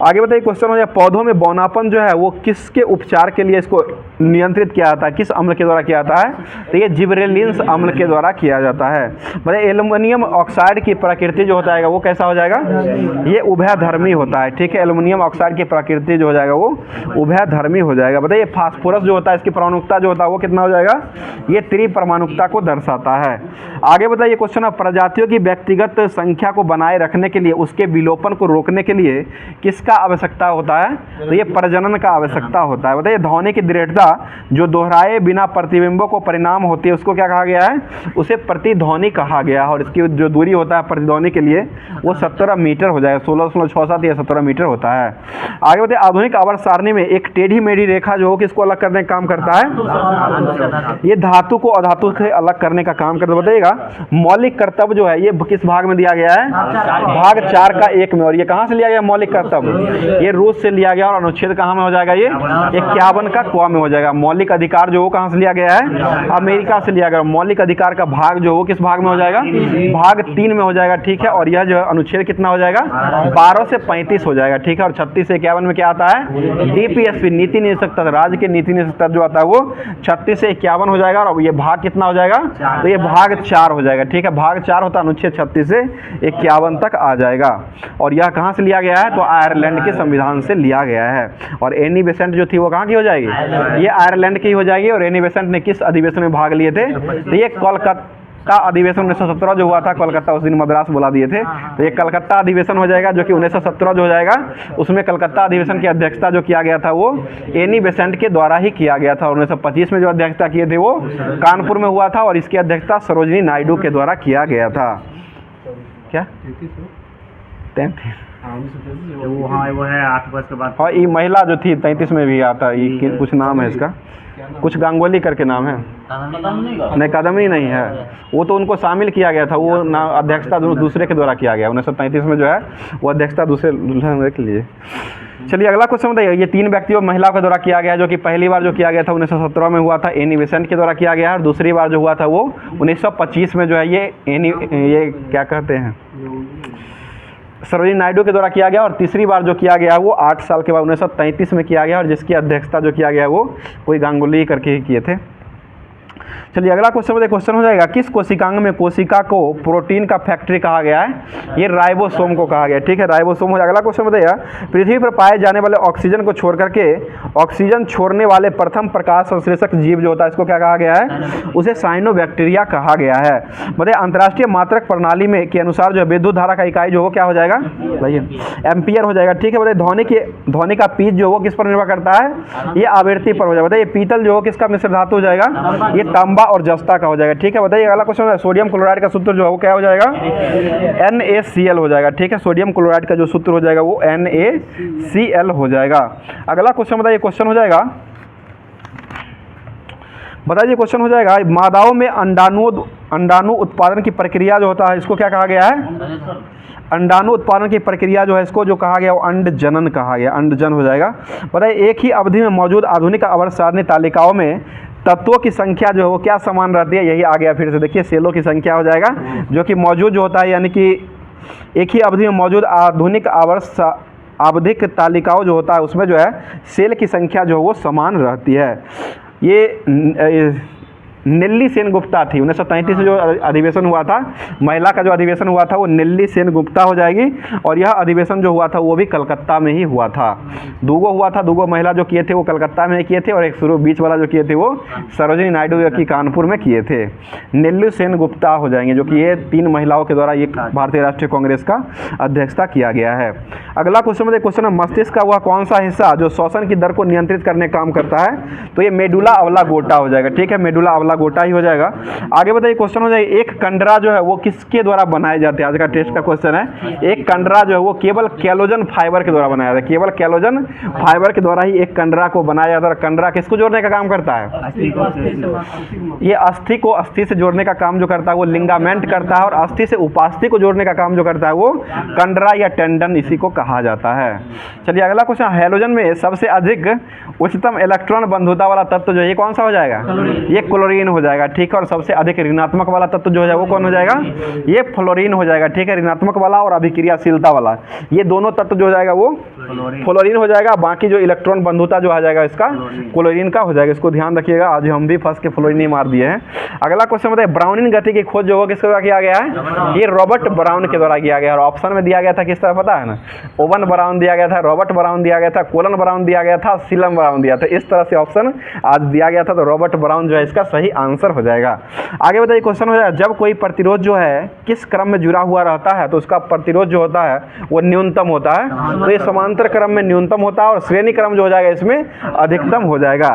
आगे बताइए क्वेश्चन हो जाए, पौधों में बौनापन जो है वो किसके उपचार के लिए इसको नियंत्रित किया जाता है, किस अम्ल के द्वारा किया जाता है? तो ये जिबरेलिन्स अम्ल के द्वारा किया जाता है। बताइए एल्युमिनियम ऑक्साइड की प्रकृति जो होता है वो कैसा हो जाएगा? ये उभयधर्मी होता है, ठीक है। एल्युमिनियम ऑक्साइड की प्रकृति जो हो जाएगा वो उभयधर्मी हो जाएगा। बताइए फास्फोरस जो होता है इसकी परमाणुकता जो होता है वो कितना हो जाएगा? ये त्रिपरमाणुकता को दर्शाता है। आगे बताइए क्वेश्चन है, प्रजातियों की व्यक्तिगत संख्या को बनाए रखने के लिए, उसके विलोपन को रोकने के लिए किसका आवश्यकता होता है? तो ये प्रजनन का आवश्यकता होता है। बताइए ध्वनि की दृढ़ता जो दोहराए बिना प्रतिबिंबों को परिणाम होती है उसको क्या कहा गया है? उसे प्रतिध्वनि कहा गया है। और इसकी जो दूरी होता है प्रतिध्वनि के लिए वो 17 मीटर हो जाएगा, 16.67 या 17 मीटर होता है। आगे बताइए आधुनिक आवर्त सारणी में एक टेढ़ी मेढ़ी रेखा जो किसको अलग करने का काम करता है? ये धातु को अधातु से अलग करने का काम करता है। बताइएगा मौलिक कर्तव्य जो है ये किस भाग में दिया गया है? भाग 4 का 1 में। और ये कहाँ से लिया गया मौलिक कर्तव्य? ये रूस से लिया गया। और अनुच्छेद कहाँ में हो जाएगा? ये 51 का क में हो जाएगा। मौलिक अधिकार जो वो कहाँ से लिया गया है? अमेरिका से लिया गया। मौलिक अधिकार का भाग जो वो किस भाग में हो जाएगा? भाग 3 में हो जाएगा, ठीक है। और यह जो अनुच्छेद कितना हो जाएगा? 12 से 35 हो जाएगा, ठीक है। और 36 से 51 में क्या आता है? डीपीएसपी नीति निदेशक तंत्र, राज्य के नीति निदेशक तंत्र जो आता है वो 36 से 51 हो जाएगा। और ये भाग कितना हो जाएगा? तो ये भाग 4 हो जाएगा, ठीक है। भाग 4 होता है अनुच्छेद 36 से 51 तक आ जाएगा। और यह कहाँ से लिया गया है? तो आयरलैंड के संविधान से लिया गया है। और एनी बेसेंट जो थी वो कहाँ की हो जाएगी? ये आयरलैंड की हो जाएगी। और एनी बेसेंट ने किस अधिवेशन में भाग लिए थे? तो ये कोलकाता अधिवेशन 1917 जो हुआ था। कोलकाता उस दिन मद्रास बुला दिए थे, तो ये कलकत्ता अधिवेशन हो जाएगा जो कि 1917 जो हो जाएगा। उसमें कलकत्ता अधिवेशन की अध्यक्षता जो किया गया था वो एनी बेसेंट के द्वारा ही किया गया था। 1925 में जो अध्यक्षता किए थे वो कानपुर में हुआ था। और इसकी अध्यक्षता सरोजिनी नायडू के द्वारा किया गया था। क्या 33?
वो है 8 वर्ष के बाद।
और ये महिला जो थी 33 में भी आता है, ये कुछ नाम है इसका, कुछ गांगुली करके नाम है। नहीं कदम ही नहीं है, वो तो उनको शामिल किया गया था। वो ना अध्यक्षता दूसरे के द्वारा किया गया 1933 में जो है वो अध्यक्षता दूसरे के लिए। चलिए अगला क्वेश्चन बताइए, ये 3 व्यक्तियों महिलाओं के द्वारा किया गया जो कि पहली बार जो किया गया था 1917 में हुआ था एनी बेसेंट के द्वारा किया गया है। और दूसरी बार जो हुआ था वो 1925 में जो है ये क्या कहते हैं सरोजिनी नायडू के द्वारा किया गया। और तीसरी बार जो किया गया वो 8 साल के बाद 1933 में किया गया। और जिसकी अध्यक्षता जो किया गया वो कोई गांगुली करके ही किए थे। चलिए अगला क्वेश्चन बताइए, क्वेश्चन हो जाएगा किस कोशिकांग में कोशिका को प्रोटीन का फैक्ट्री कहा गया है? ये राइबोसोम को कहा गया, ठीक है। राइबोसोम हो जाएगा। अगला क्वेश्चन बताइए, पृथ्वी पर पाए जाने वाले ऑक्सीजन को छोड़ करके ऑक्सीजन छोड़ने वाले प्रथम प्रकाश संश्लेषक जीव जो होता है इसको क्या कहा गया है? उसे साइनोबैक्टीरिया कहा गया है। बताइए अंतर्राष्ट्रीय मात्रक प्रणाली में के अनुसार जो विद्युत धारा का इकाई जो वो क्या हो जाएगा? बताइए एम्पियर हो जाएगा, ठीक है। बताइए ध्वनि का पिच जो वो किस पर निर्भर करता है? ये आवृत्ति पर हो जाएगा। बताइए पीतल जो किसका मिश्र धातु हो जाएगा? ये तांबा और जस्ता का हो जाएगा, ठीक है। बताइए अगला क्वेश्चन है, सोडियम क्लोराइड का सूत्र जो है वो क्या हो जाएगा? NaCl हो जाएगा, ठीक है। सोडियम क्लोराइड का जो सूत्र हो जाएगा वो NaCl हो जाएगा। अगला क्वेश्चन बताइए, क्वेश्चन हो जाएगा बताइए क्वेश्चन हो जाएगा मादाओं में अंडाणु उत्पादन की प्रक्रिया जो होता है इसको क्या कहा गया है? अंडाणु उत्पादन की प्रक्रिया जो है इसको जो कहा गया वो अंडजनन कहा गया, अंडजन हो जाएगा। बताइए एक ही अवधि में मौजूद आधुनिक आवर्त सारणी तालिकाओं में तत्वों की संख्या जो है वो क्या समान रहती है? यही आ गया फिर से, देखिए सेलों की संख्या हो जाएगा जो कि मौजूद जो होता है, यानी कि एक ही अवधि में मौजूद आधुनिक आवधिक तालिकाओं जो होता है उसमें जो है सेल की संख्या जो है वो समान रहती है। ये नेल्ली सेन गुप्ता थी 1933 से जो अधिवेशन हुआ था, महिला का जो अधिवेशन हुआ था वो नेल्ली सेन गुप्ता हो जाएगी। और यह अधिवेशन जो हुआ था वो भी कलकत्ता में ही हुआ था। दूगो हुआ था, दूगो महिला जो किए थे वो कलकत्ता में किए थे। और एक शुरू बीच वाला जो किए थे वो सरोजिनी नायडू की कानपुर में किए थे। नेल्ली सेन गुप्ता हो जाएंगे जो कि ये 3 महिलाओं के द्वारा ये भारतीय राष्ट्रीय कांग्रेस का अध्यक्षता किया गया है। अगला क्वेश्चन में क्वेश्चन है मस्तिष्क का वह कौन सा हिस्सा जो श्वसन की दर को नियंत्रित करने का काम करता है? तो ये मेडुला अवलांगोटा हो जाएगा, ठीक है। मेडुला अवलांगोटा ही हो जाएगा। आगे बताइए क्वेश्चन हो जाएगा एक कंडरा जो है वो किसके द्वारा बनाए जाते हैं? आज का टेस्ट का क्वेश्चन है। एक कंडरा जो है वो केवल कैलोजन फाइबर के द्वारा बनाया जाता है, केवल कैलोजन फाइबर के द्वारा ही एक कंडरा को बनाया जाता है। कंडरा किसको जोड़ने का काम करता है? ये अस्थि को अस्थि से जोड़ने का काम जो करता है वो लिंगामेंट करता है। और अस्थि से उपास्थि को जोड़ने का काम जो करता है वो कंडरा या टेंडन इसी को कहा जाता है। चलिए अगला क्वेश्चन, हैलोजन में सबसे अधिक उच्चतम इलेक्ट्रॉन बंधुता वाला तत्व जो ये कौन सा हो जाएगा? ये क्लोरीन फ्लोरीन हो जाएगा, ठीक है। और सबसे अधिक ऋणात्मक वाला तत्व जो है वो कौन हो जाएगा, ये फ्लोरीन हो जाएगा, ठीक है। ऋणात्मक वाला और अभिक्रियाशीलता वाला, ये दोनों तत्व जो हो जाएगा वो फ्लोरीन हो जाएगा। बाकी जो इलेक्ट्रॉन बंधुता जो आ जाएगा इसका क्लोरीन का हो जाएगा। इसको ध्यान रखिएगा, आज हम भी फंस के फ्लोरीन ही मार दिए हैं। अगला क्वेश्चन बताइए, ब्राउनिन गति की खोज जो किसके द्वारा किया गया है, ये रॉबर्ट ब्राउन के द्वारा किया गया। और ऑप्शन में दिया गया था किस तरह पता है ना, ओवन ब्राउन दिया गया था, रॉबर्ट ब्राउन दिया गया था, कोलन ब्राउन दिया गया था, सिलम ब्राउन दिया था। इस तरह से ऑप्शन आज दिया गया था, तो रॉबर्ट ब्राउन जो है इसका सही आंसर हो जाएगा। आगे बताइए क्वेश्चन हो जाएगा, जब कोई प्रतिरोध जो है किस क्रम में जुड़ा हुआ रहता है तो उसका प्रतिरोध जो होता है वो न्यूनतम होता है। तो ये समांतर क्रम में न्यूनतम होता है और श्रेणी क्रम जो हो जाएगा इसमें अधिकतम हो जाएगा।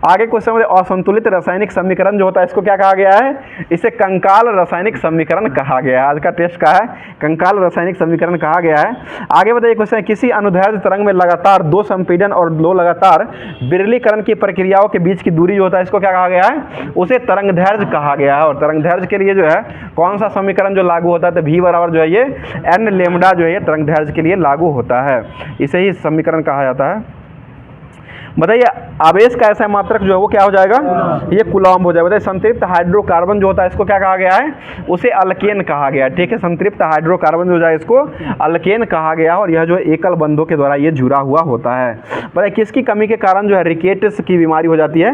आगे क्वेश्चन में असंतुलित रासायनिक समीकरण जो होता है इसको क्या कहा गया है, इसे कंकाल रासायनिक समीकरण कहा गया है। आज का टेस्ट का है, कंकाल रासायनिक समीकरण कहा गया है। आगे बताइए क्वेश्चन, किसी अनुदैर्ध्य तरंग में लगातार 2 संपीड़न और 2 लगातार विरलीकरण की प्रक्रियाओं के बीच की दूरी जो होता है इसको क्या कहा गया है, उसे तरंगदैर्ध्य कहा गया है। और तरंगदैर्ध्य के लिए जो है कौन सा समीकरण जो लागू होता है, तो v बराबर जो है ये n लेमडा जो है ये तरंगदैर्ध्य के लिए लागू होता है, इसे ही समीकरण कहा जाता है। बताइए आवेश का ऐसा मात्रक जो है वो क्या हो जाएगा, ये कूलम्ब हो जाएगा। बताइए संतृप्त हाइड्रोकार्बन जो होता है इसको क्या कहा गया है, उसे अल्केन कहा गया है, ठीक है। संतृप्त हाइड्रोकार्बन जो है इसको अल्केन कहा गया और यह जो है एकल बंधों के द्वारा ये जुड़ा हुआ होता है। बताइए किसकी कमी के कारण जो है रिकेट्स की बीमारी हो जाती है,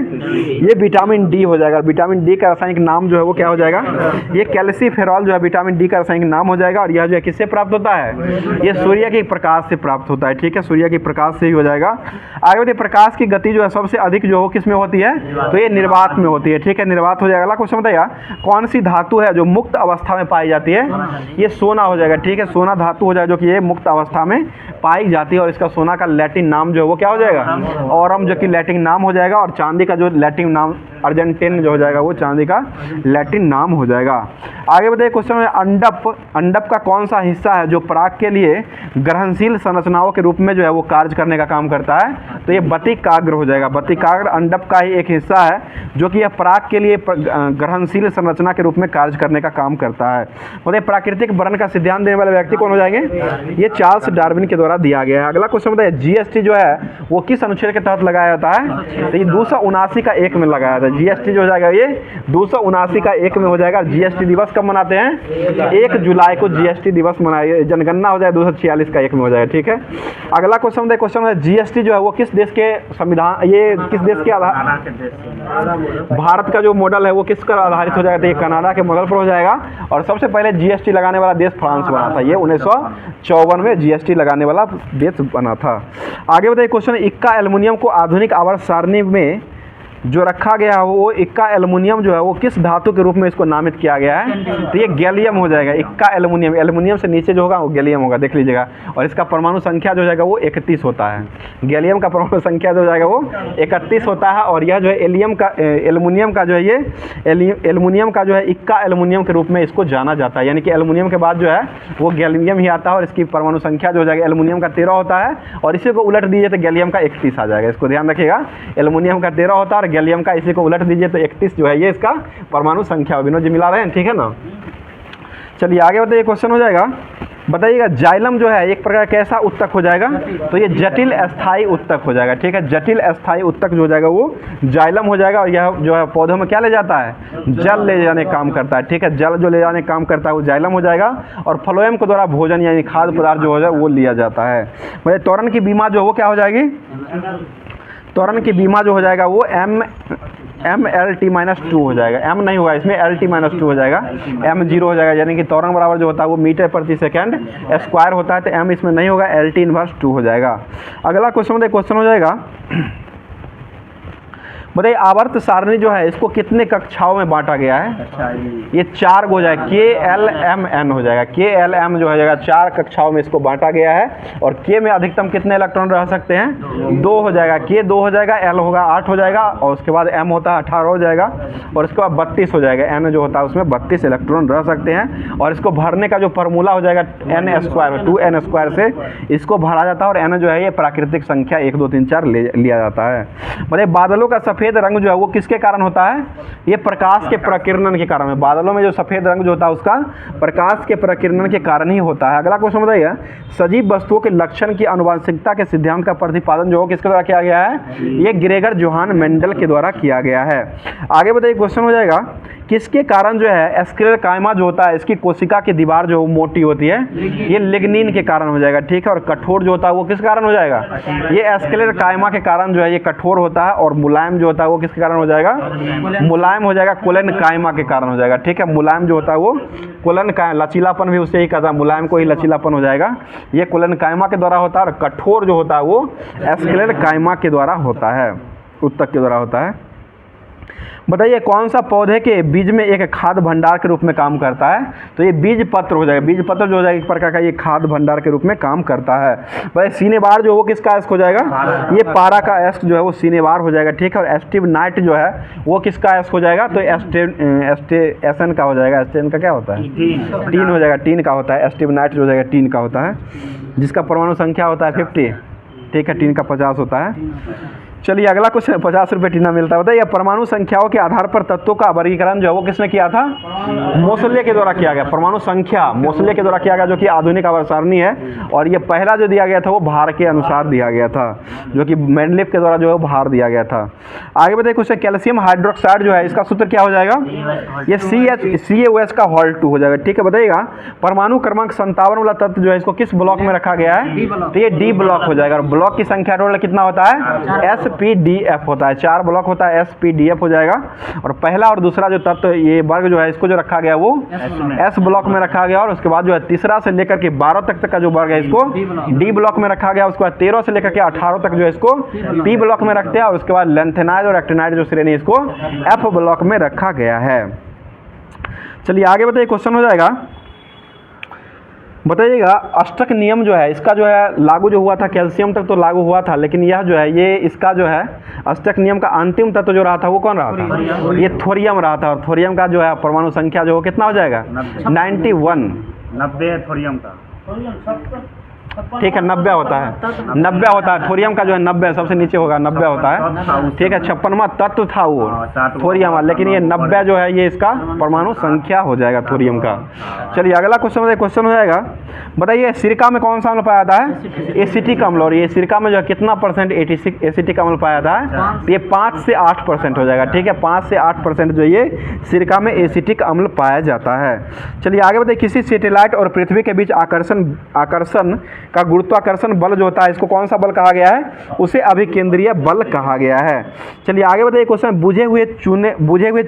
ये विटामिन डी हो जाएगा। विटामिन डी का रासायनिक नाम जो है वो क्या हो जाएगा, ये कैल्सीफेरॉल जो है विटामिन डी का रासायनिक नाम हो जाएगा। और यह जो है किससे प्राप्त होता है, ये सूर्य के प्रकाश से प्राप्त होता है, ठीक है, सूर्य के प्रकाश से ही हो जाएगा। आगे बताइए प्रकाश की गति जो है सबसे अधिक जो है किस में होती है, तो ये निर्वात में होती है, ठीक है, निर्वात हो जाएगा। अगला क्वेश्चन बताइए, कौन सी धातु है जो मुक्त अवस्था में पाई जाती है, ये सोना हो जाएगा, ठीक है। सोना धातु हो जाएगा जो कि ये मुक्त अवस्था में पाई जाती है और इसका सोना का लैटिन नाम जो है वो क्या हो जाएगा, ऑरम जो कि लैटिन नाम हो जाएगा। और चांदी का जो लैटिन नाम अर्जेंटीन जो हो जाएगा वो चांदी का लैटिन नाम हो जाएगा। आगे बताइए क्वेश्चन में, अंडप का कौन सा हिस्सा है जो पराग के लिए ग्रहणशील संरचनाओं के रूप में जो है वो कार्य करने का काम करता है, तो ये बतिकाग्र हो जाएगा। बतिकाग्र अंडप का ही एक हिस्सा है जो कि यह पराग के लिए ग्रहणशील संरचना के रूप में कार्य करने का काम करता है। बताइए प्राकृतिक वर्ण का सिद्धांत देने वाले व्यक्ति कौन हो जाएंगे, ये चार्ल्स डार्विन के द्वारा दिया गया है। अगला क्वेश्चन बताइए, जीएसटी जो है वो किस अनुच्छेद के तहत लगाया जाता है, तो ये 279 का 1 में लगाया जाता है। जीएसटी जो हो जाएगा ये 279 का 1 में हो जाएगा। जीएसटी दिवस कब मनाते हैं, 1 जुलाई को जीएसटी दिवस मनाइए। जनगणना हो जाए 246 का 1 में हो जाएगा, ठीक है। अगला क्वेश्चन बताइए, क्वेश्चन है जीएसटी जो है वो किस देश के संविधान, ये किस देश के आधार, भारत का जो मॉडल है वो किस पर आधारित हो जाएगा, तो ये कनाडा के मॉडल पर हो जाएगा। और सबसे पहले जीएसटी लगाने वाला देश फ्रांस बना था, ये 1954 में जीएसटी लगाने वाला देश बना था। आगे बताइए क्वेश्चन, इक्का एल्युमिनियम को आधुनिक आवर्त सारणी में जो रखा गया है वो इक्का एल्युमिनियम जो है वो किस धातु के रूप में इसको नामित किया गया है, तो ये गैलियम हो जाएगा। इक्का एल्युमिनियम, एल्युमिनियम से नीचे जो होगा वो गैलियम होगा, देख लीजिएगा। और इसका परमाणु संख्या जो हो जाएगा वो 31 होता है। गैलियम का परमाणु संख्या जो हो जाएगा वो 31 होता है। और यह जो है एल्युमिनियम का जो है ये एल्युमिनियम का जो है इक्का एल्युमिनियम के रूप में इसको जाना जाता है, यानी कि एल्युमिनियम के बाद जो है वो गैलियम ही आता है। और इसकी परमाणु संख्या जो हो जाएगा एल्युमिनियम का 13 होता है और इसी को उलट दीजिए तो गैलियम का 31 आ जाएगा। इसको ध्यान रखिएगा, एल्युमिनियम का 13 होता है और गैलियम का इसी को उलट दीजिए तो 31 जो है ये इसका परमाणु संख्या। विनोद जी मिला रहे हैं, ठीक है ना। चलिए आगे बताइए, क्वेश्चन हो जाएगा, बताइएगा जाइलम जो है एक प्रकार कैसा उत्तक हो जाएगा, तो ये जटिल अस्थाई उत्तक हो जाएगा, ठीक है। जटिल अस्थाई उत्तक जो हो जाएगा वो जाइलम हो जाएगा। और यह जो है पौधों में क्या ले जाता है, जल ले जाने का काम करता है, ठीक है। जल जो ले जाने का काम करता है वो जाइलम हो जाएगा। और फ्लोएम के द्वारा भोजन यानी खाद्य पदार्थ जो हो जाए वो लिया जाता है। मतलब त्वरण की बीमा जो वो क्या हो जाएगी, त्वरण की बीमा जो हो जाएगा वो MLT-2 हो जाएगा। M नहीं होगा इसमें, LT-2 हो जाएगा, M0 हो जाएगा। यानी कि त्वरण बराबर जो होता है वो मीटर प्रति सेकंड स्क्वायर होता है, तो M इसमें नहीं होगा, LT-2 हो जाएगा। अगला क्वेश्चन हो जाएगा, बताइए आवर्त सारणी जो है इसको कितने कक्षाओं में बांटा गया है, ये 4 हो जाएगा, KLMN हो जाएगा। KLM जो हो जाएगा 4 कक्षाओं में इसको बांटा गया है। और K में अधिकतम कितने इलेक्ट्रॉन रह सकते हैं, 2 हो जाएगा। K 2 हो जाएगा, L होगा 8 हो जाएगा और उसके बाद M होता है 18 हो जाएगा और इसके बाद 32 हो जाएगा। N जो होता है उसमें 32 इलेक्ट्रॉन रह सकते हैं। और इसको भरने का जो फार्मूला हो जाएगा N² 2N² से इसको भरा जाता है। और N जो है ये प्राकृतिक संख्या 1 2 3 4 लिया जाता है। मतलब बादलों का सफेद सफ़ेद रंग जो है वो किसके कारण होता है? ये प्रकाश के प्रकीर्णन के कारण है। बादलों में जो सफ़ेद रंग जो होता है उसका प्रकाश के प्रकीर्णन के कारण ही होता है। अगला क्वेश्चन बताइए, सजीव वस्तुओं के लक्षण की आनुवंशिकता के सिद्धांत का प्रतिपादन जो किसके द्वारा किया गया है? ये ग्रेगर जोहान मेंडल के द्वारा किया गया है। आगे बताइए, क्वेश्चन हो जाएगा, किसके कारण जो है स्क्लेरोकाइमा जो होता है इसकी कोशिका की दीवार जो मोटी होती है? ये लिग्निन के कारण हो जाएगा, ठीक है। और कठोर जो होता है वो किस कारण हो जाएगा? ये स्क्लेरोकाइमा के कारण जो है ये कठोर होता है। और मुलायम जो होता है वो किसके कारण हो जाएगा? मुलायम हो जाएगा, कोलेनकाइमा के कारण हो जाएगा, ठीक है। मुलायम जो होता है वो कोलेनकाइमा, लचीलापन भी उससे ही कहता है, मुलायम को ही लचीलापन हो जाएगा। ये कोलेनकाइमा के द्वारा होता है। और कठोर जो होता है वो स्क्लेरोकाइमा के द्वारा होता है, उत्तक के द्वारा होता है। बताइए, कौन सा पौधे के बीज में एक खाद्य भंडार के रूप में काम करता है? तो ये बीज पत्र हो जाएगा। बीज पत्र जो हो जाएगा एक प्रकार का ये खाद्य भंडार के रूप में काम करता है। भाई सीनेबार जो वो किसका एस्क हो जाएगा? ये पारा का एस्क जो है वो सीनेबार हो जाएगा, ठीक है। और एस्टिवनाइट जो है वो किसका एस्क हो जाएगा? तो एस्टेन का हो जाएगा। एस्टेन का क्या होता है? टीन हो जाएगा, टीन का होता है। एस्टिवनाइट जो हो जाएगा टीन का होता है, जिसका परमाणु संख्या होता है 50, ठीक है। टीन का 50 होता है। चलिए अगला क्वेश्चन, 50 रुपये टीना मिलता है। बताइए, परमाणु संख्याओं के आधार पर तत्वों का वर्गीकरण जो है वो किसने किया था? मोसले के द्वारा किया गया। परमाणु संख्या मोसले के द्वारा किया गया, जो कि आधुनिक आवर्त सारणी है। और ये पहला जो दिया गया था वो भार के अनुसार दिया गया था, जो कि मेंडलीफ के द्वारा जो है भार दिया गया था। आगे बताइए क्वेश्चन, कैल्शियम हाइड्रोक्साइड जो है इसका सूत्र क्या हो जाएगा? ये CaOH का हॉल 2 हो जाएगा, ठीक है। बताइएगा, परमाणु क्रमांक 57 वाला तत्व जो है इसको किस ब्लॉक में रखा गया है? तो ये डी ब्लॉक हो जाएगा। और ब्लॉक की संख्या टोटल कितना होता है? SPDF होता है। 4 ब्लॉक होता है, SPDF हो जाएगा। और पहला और दूसरा जो तत्व ये वर्ग जो है इसको जो रखा गया वो S ब्लॉक में रखा गया। और उसके बाद जो है तीसरा से लेकर के 12 तक का जो वर्ग है इसको D ब्लॉक में रखा गया। उसके बाद 13 से लेकर के 18 तक जो है इसको P ब्लॉक में रखते हैं। और उसके बाद लेंथेनाइड और एक्टिनाइड जो श्रेणी इसको F ब्लॉक में रखा गया है। चलिए आगे बताइए, क्वेश्चन हो जाएगा, बताइएगा, अष्टक नियम जो है इसका जो है लागू जो हुआ था कैल्शियम तक तो लागू हुआ था, लेकिन यह जो है ये इसका जो है अष्टक नियम का अंतिम तत्व जो रहा था वो कौन रहा था? ये थोरियम रहा था। और थोरियम का जो है परमाणु संख्या जो कितना हो जाएगा? 91।
90 थोरियम का,
ठीक है। 90 होता है, 90 होता है। थोरियम का जो है 90 सबसे नीचे होगा, 90 होता है, ठीक है। 56वां तत्व था वो थोरियम, लेकिन ये 90 जो है ये इसका परमाणु संख्या हो जाएगा थोरियम का। चलिए अगला क्वेश्चन क्वेश्चन हो जाएगा, बताइए सिरका में कौन सा अम्ल पाया जाता है? एसिटिक अम्ल। और ये सिरका में जो है कितना परसेंट एसिटिक अम्ल पाया जाता है? ये 5 से 8% हो जाएगा, ठीक है। 5 से 8% जो ये सिरका में एसिटिक अम्ल पाया जाता है। चलिए आगे बताइए, किसी सैटेलाइट और पृथ्वी के बीच आकर्षण का गुरुत्वाकर्षण बल जो होता है इसको कौन सा बल कहा गया है? उसे अभिकेंद्रीय बल कहा गया है। चलिए आगे बताइए क्वेश्चन, बुझे हुए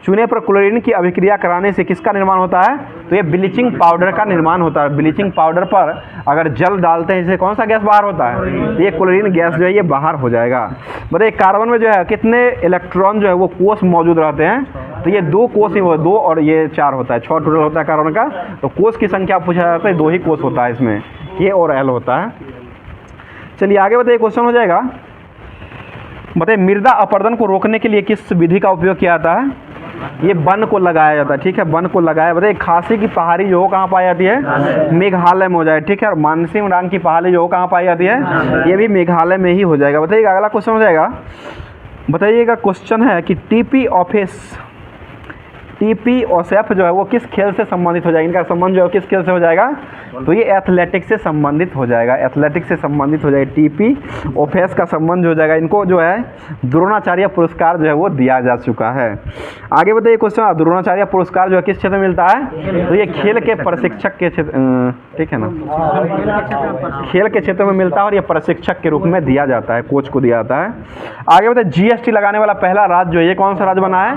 चूने पर क्लोरीन की अभिक्रिया कराने से किसका निर्माण होता है? तो ये ब्लीचिंग पाउडर का निर्माण होता है। ब्लीचिंग पाउडर पर अगर जल डालते हैं इससे कौन सा गैस बाहर होता है? ये क्लोरीन गैस जो है ये बाहर हो जाएगा। बताइए, कार्बन में जो है कितने इलेक्ट्रॉन जो है वो कोष मौजूद रहते हैं? तो ये 2 कोष ही हो, 2 और ये 4 होता है, 6 टोटल होता है कार्बन का। तो कोष की संख्या पूछा जाता है, 2 ही कोष होता है इसमें, K और L होता है। चलिए आगे बताइए, क्वेश्चन हो जाएगा, बताइए मृदा अपरदन को रोकने के लिए किस विधि का उपयोग किया जाता है? ये वन को लगाया जाता है, ठीक है। वन को लगाया। बताइए, खासी की पहाड़ी जो कहाँ पाई जाती है? मेघालय में हो जाए, ठीक है। और मानसिंह डांग की पहाड़ी जो कहाँ पाई जाती है? ये भी मेघालय में ही हो जाएगा। बताइएगा अगला क्वेश्चन हो जाएगा, बताइएगा क्वेश्चन है कि टीपी ओसेफ जो है वो किस खेल से संबंधित हो जाएगा? इनका संबंध जो है किस खेल से हो जाएगा? तो ये एथलेटिक्स से संबंधित हो जाएगा, एथलेटिक्स से संबंधित हो जाएगा। टीपी ओफेस का संबंध हो जाएगा। इनको जो है द्रोणाचार्य पुरस्कार जो है वो दिया जा चुका है। आगे बताइए क्वेश्चन, द्रोणाचार्य पुरस्कार जो है किस क्षेत्र में मिलता है? तो ये खेल के प्रशिक्षक के क्षेत्र, ठीक है ना, खेल के क्षेत्र में मिलता है। और ये प्रशिक्षक के रूप में दिया जाता है, कोच को दिया जाता है। आगे बताइए, GST लगाने वाला पहला राज्य जो है ये कौन सा राज्य बना है?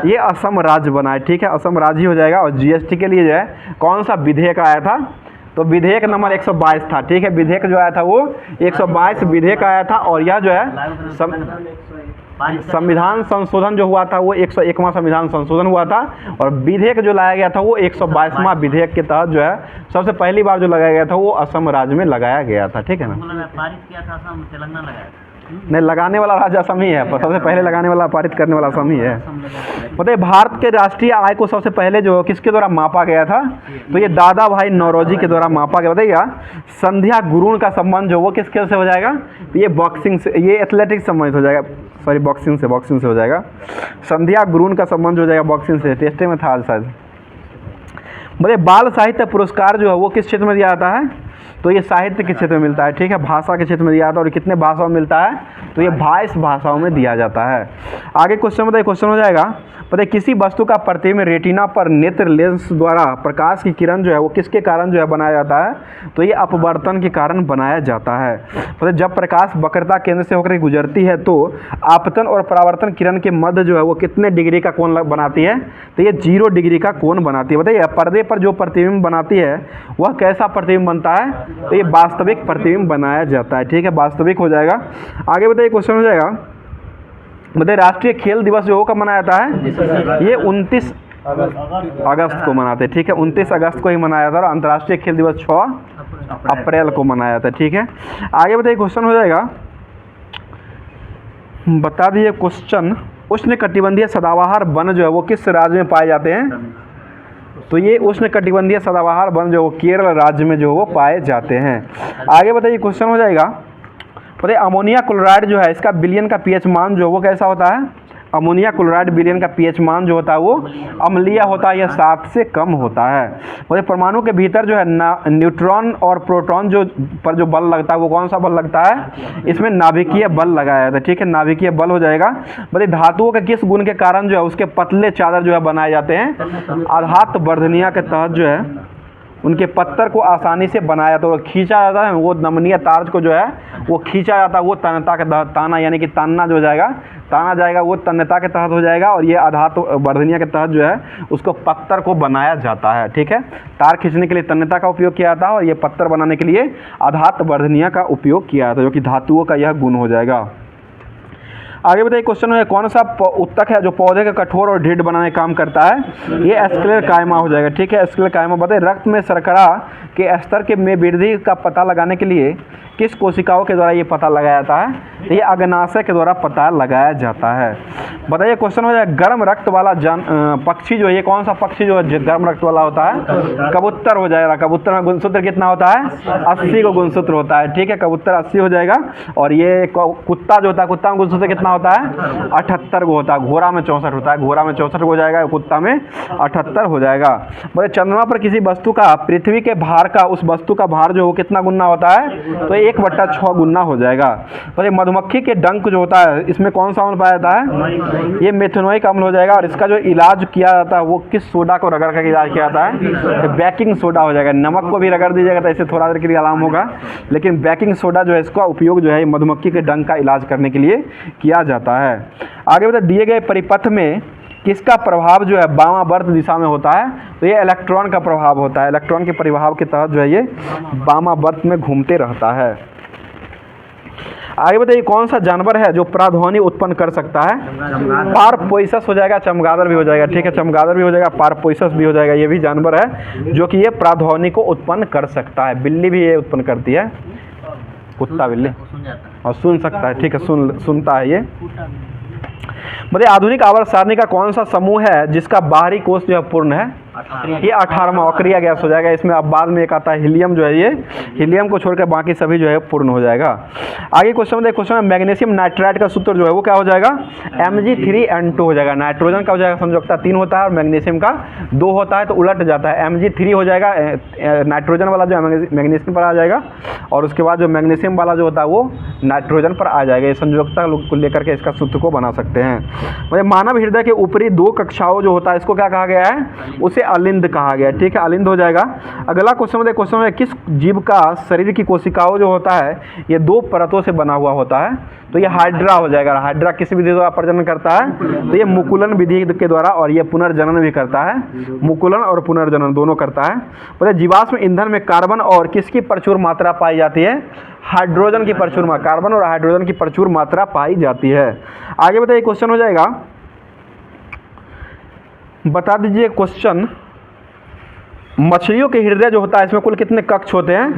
ये असम राज्य बना है, ठीक है। असम राज्य हो जाएगा। और GST के लिए जो है कौन सा विधेयक आया था? तो विधेयक नंबर 122 था, ठीक है। विधेयक जो आया था वो 122 विधेयक आया था। और यह जो है संविधान संशोधन जो हुआ था वो 101वां संविधान संशोधन हुआ था। और विधेयक जो लाया गया था वो 122वां विधेयक के तहत जो है सबसे पहली बार जो लगाया गया था वो असम राज्य में लगाया गया था, ठीक है ना।
पारित किया था असम, तेलंगाना लगाया,
नहीं, लगाने वाला राज्य असम ही है, पर सबसे पहले लगाने वाला, पारित करने वाला असम ही है। बताइए, भारत के राष्ट्रीय आय को सबसे पहले जो किसके द्वारा मापा गया था? तो ये दादा भाई नौरोजी के द्वारा मापा गया। बताइएगा, संध्या गुरुण का संबंध जो वो किस खेल से हो जाएगा? तो ये बॉक्सिंग से, ये एथलेटिक्स संबंधित हो जाएगा। सॉरी बॉक्सिंग से हो जाएगा। संध्या गुरून का संबंध हो जाएगा बॉक्सिंग से, टेस्टे में था आज शायद। मतलब बाल साहित्य पुरस्कार जो है वो किस क्षेत्र में दिया जाता है? तो ये साहित्य के क्षेत्र में मिलता है, ठीक है, भाषा के क्षेत्र में दिया जाता है। और कितने भाषाओं में मिलता है? तो ये 22 भाषाओं में दिया जाता है। आगे क्वेश्चन बताइए, क्वेश्चन हो जाएगा पता है किसी वस्तु का प्रतिबिंब रेटिना पर नेत्र लेंस द्वारा प्रकाश की किरण जो है वो किसके कारण जो है बनाया जाता है? तो ये अपवर्तन के कारण बनाया जाता है। पता है जब प्रकाश वक्रता केंद्र से होकर गुजरती है तो आपतन और परावर्तन किरण के मध्य जो है वो कितने डिग्री का कोण बनाती है? तो ये 0 डिग्री का कोण बनाती है। बताइए पर्दे पर जो प्रतिबिंब बनाती है वह कैसा प्रतिबिंब बनता है? तो ये वास्तविक प्रतिबिंब बनाया जाता है, ठीक है, वास्तविक हो जाएगा। आगे बताइए क्वेश्चन हो जाएगा बताइए राष्ट्रीय खेल दिवस जो कब मनाया जाता है? ये 29 अगस्त को मनाते हैं, ठीक है, 29 अगस्त को ही मनाया था। और अंतर्राष्ट्रीय खेल दिवस 6 अप्रैल को मनाया जाता है, ठीक है। आगे बताइए क्वेश्चन हो जाएगा, बता दीजिए क्वेश्चन, उष्णकटिबंधीय सदाबहार वन जो है वो किस राज्य में पाए जाते हैं? तो ये उष्णकटिबंधीय सदाबहार वन जो केरल राज्य में जो वो पाए जाते हैं। आगे बताइए क्वेश्चन हो जाएगा पता है अमोनिया क्लोराइड जो है इसका विलयन का पीएच मान जो वो कैसा होता है? अमोनिया क्लोराइड विलयन का पीएच मान जो होता है वो अम्लीय होता है, यह 7 से कम होता है। मतलब परमाणु के भीतर जो है न्यूट्रॉन और प्रोटॉन जो पर जो बल लगता है वो कौन सा बल लगता है? इसमें नाभिकीय बल लगाया जाता है, ठीक है, नाभिकीय बल हो जाएगा। मतलब धातुओं के किस गुण के कारण जो है उसके पतले चादर जो है बनाए जाते हैं? आघात वर्धनीय के तहत जो है उनके पत्थर को आसानी से बनाया जाता है और खींचा जाता है। वो नमनीय तार को जो है वो खींचा जाता है, वो तन्यता के तहत, ताना यानी कि तानना जो हो जाएगा, ताना जाएगा वो तन्यता के तहत हो जाएगा। और ये आघात वर्धनीय के तहत जो है उसको पत्थर को बनाया जाता है, ठीक है। तार खींचने के लिए तन्यता का उपयोग किया जाता है और ये पत्थर बनाने के लिए आघात वर्धनीय का उपयोग किया जाता है, जो कि धातुओं का यह गुण हो जाएगा। आगे बताइए क्वेश्चन है कौन सा उत्तक है जो पौधे का कठोर और ढीठ बनाने का काम करता है? ये स्क्लेरकाइमा हो जाएगा, ठीक है, स्क्लेरकाइमा। बताइए रक्त में शर्करा के स्तर के में वृद्धि का पता लगाने के लिए किस कोशिकाओं के द्वारा ये पता लगाया जाता है? तो ये अग्नाशय के द्वारा पता लगाया जाता है। बताइए क्वेश्चन हो जाएगा गर्म रक्त वाला पक्षी जो है ये कौन सा पक्षी जो है गर्म रक्त वाला होता है? कबूतर हो जाएगा। कबूतर में गुणसूत्र कितना होता है? 80 को गुणसूत्र होता है, ठीक है, कबूतर 80 हो जाएगा। और ये कुत्ता जो होता है, कुत्ता में गुणसूत्र कितना होता है? 78 को होता है। घोड़ा में 64 होता है, घोड़ा में 64 हो जाएगा, कुत्ता में 78 हो जाएगा। बोले चंद्रमा पर किसी वस्तु का पृथ्वी के भार का उस वस्तु का भार जो वो कितना गुना होता है? तो 1/6 गुना हो जाएगा। बोले मधुमक्खी के डंक जो होता है इसमें कौन सा अम्ल पाया जाता है? ये मेथनोइक अम्ल हो जाएगा। और इसका जो इलाज किया जाता है वो किस सोडा को रगड़ कर इलाज किया जाता है? तो बेकिंग सोडा हो जाएगा। नमक को भी रगड़ दीजिएगा तो ऐसे थोड़ा देर के लिए आराम होगा, लेकिन बेकिंग सोडा जो है इसका उपयोग जो है मधुमक्खी के डंक का इलाज करने के लिए किया जाता है। आगे बता दिए गए परिपथ में किसका प्रभाव जो है वामावर्त दिशा में होता है? तो ये इलेक्ट्रॉन का प्रभाव होता है। इलेक्ट्रॉन के प्रभाव के तहत जो है ये वामावर्त में घूमते रहता है। आगे बताइए कौन सा जानवर है जो प्राध्वनि उत्पन्न कर सकता है? पारपोइसस हो जाएगा, चमगादड़ भी हो जाएगा, ठीक है, चमगादड़ भी हो जाएगा, पारपोइसस भी हो जाएगा। ये भी जानवर है जो कि ये प्राध्वनि को उत्पन्न कर सकता है। बिल्ली भी ये उत्पन्न करती है, कुत्ता बिल्ली, और सुन सकता है, ठीक है, सुनता है ये। मतलब आधुनिक आवर्त सारणी का कौन सा समूह है जिसका बाहरी कोश जो है पूर्ण है? ये 18वां अक्रिया गैस हो जाएगा। इसमें अब बाद में एक आता है हीलियम जो है, ये हीलियम को छोड़कर बाकी सभी जो है पूर्ण हो जाएगा। आगे क्वेश्चन में क्वेश्चन में मैग्नीशियम नाइट्राइड का सूत्र जो है वो क्या हो जाएगा? Mg3N2 हो जाएगा। नाइट्रोजन का हो जाएगा संयोजकता 3 होता है और मैग्नीशियम का 2 होता है, तो उलट जाता है। Mg3 हो जाएगा नाइट्रोजन वाला जो है मैग्नीशियम पर आ जाएगा, और उसके बाद जो मैग्नीशियम वाला जो होता है वो नाइट्रोजन पर आ जाएगा। ये संयोजकता को लेकर के इसका सूत्र को बना सकते हैं। मतलब मानव हृदय के ऊपरी 2 कक्षाओं जो होता है इसको क्या कहा गया है? उसे अलिंद कहा गया, ठीक है, अलिंद हो जाएगा। अगला क्वेश्चन है किस जीव का शरीर की कोशिकाओं जो होता है ये 2 परतों से बना हुआ होता है? तो ये हाइड्रा हो जाएगा। हाइड्रा किस विधि द्वारा प्रजनन करता है? तो ये मुकुलन विधि के द्वारा, और ये पुनर्जनन भी करता है। मुकुलन और पुनर्जनन दोनों करता है। बोले जीवाश्म ईंधन में कार्बन और किसकी प्रचुर मात्रा पाई जाती है? हाइड्रोजन की प्रचुर मात्रा, कार्बन और हाइड्रोजन की प्रचुर मात्रा पाई जाती है। आगे बताइए क्वेश्चन हो जाएगा, बता दीजिए क्वेश्चन मछलियों के हृदय जो होता है इसमें कुल कितने कक्ष होते हैं?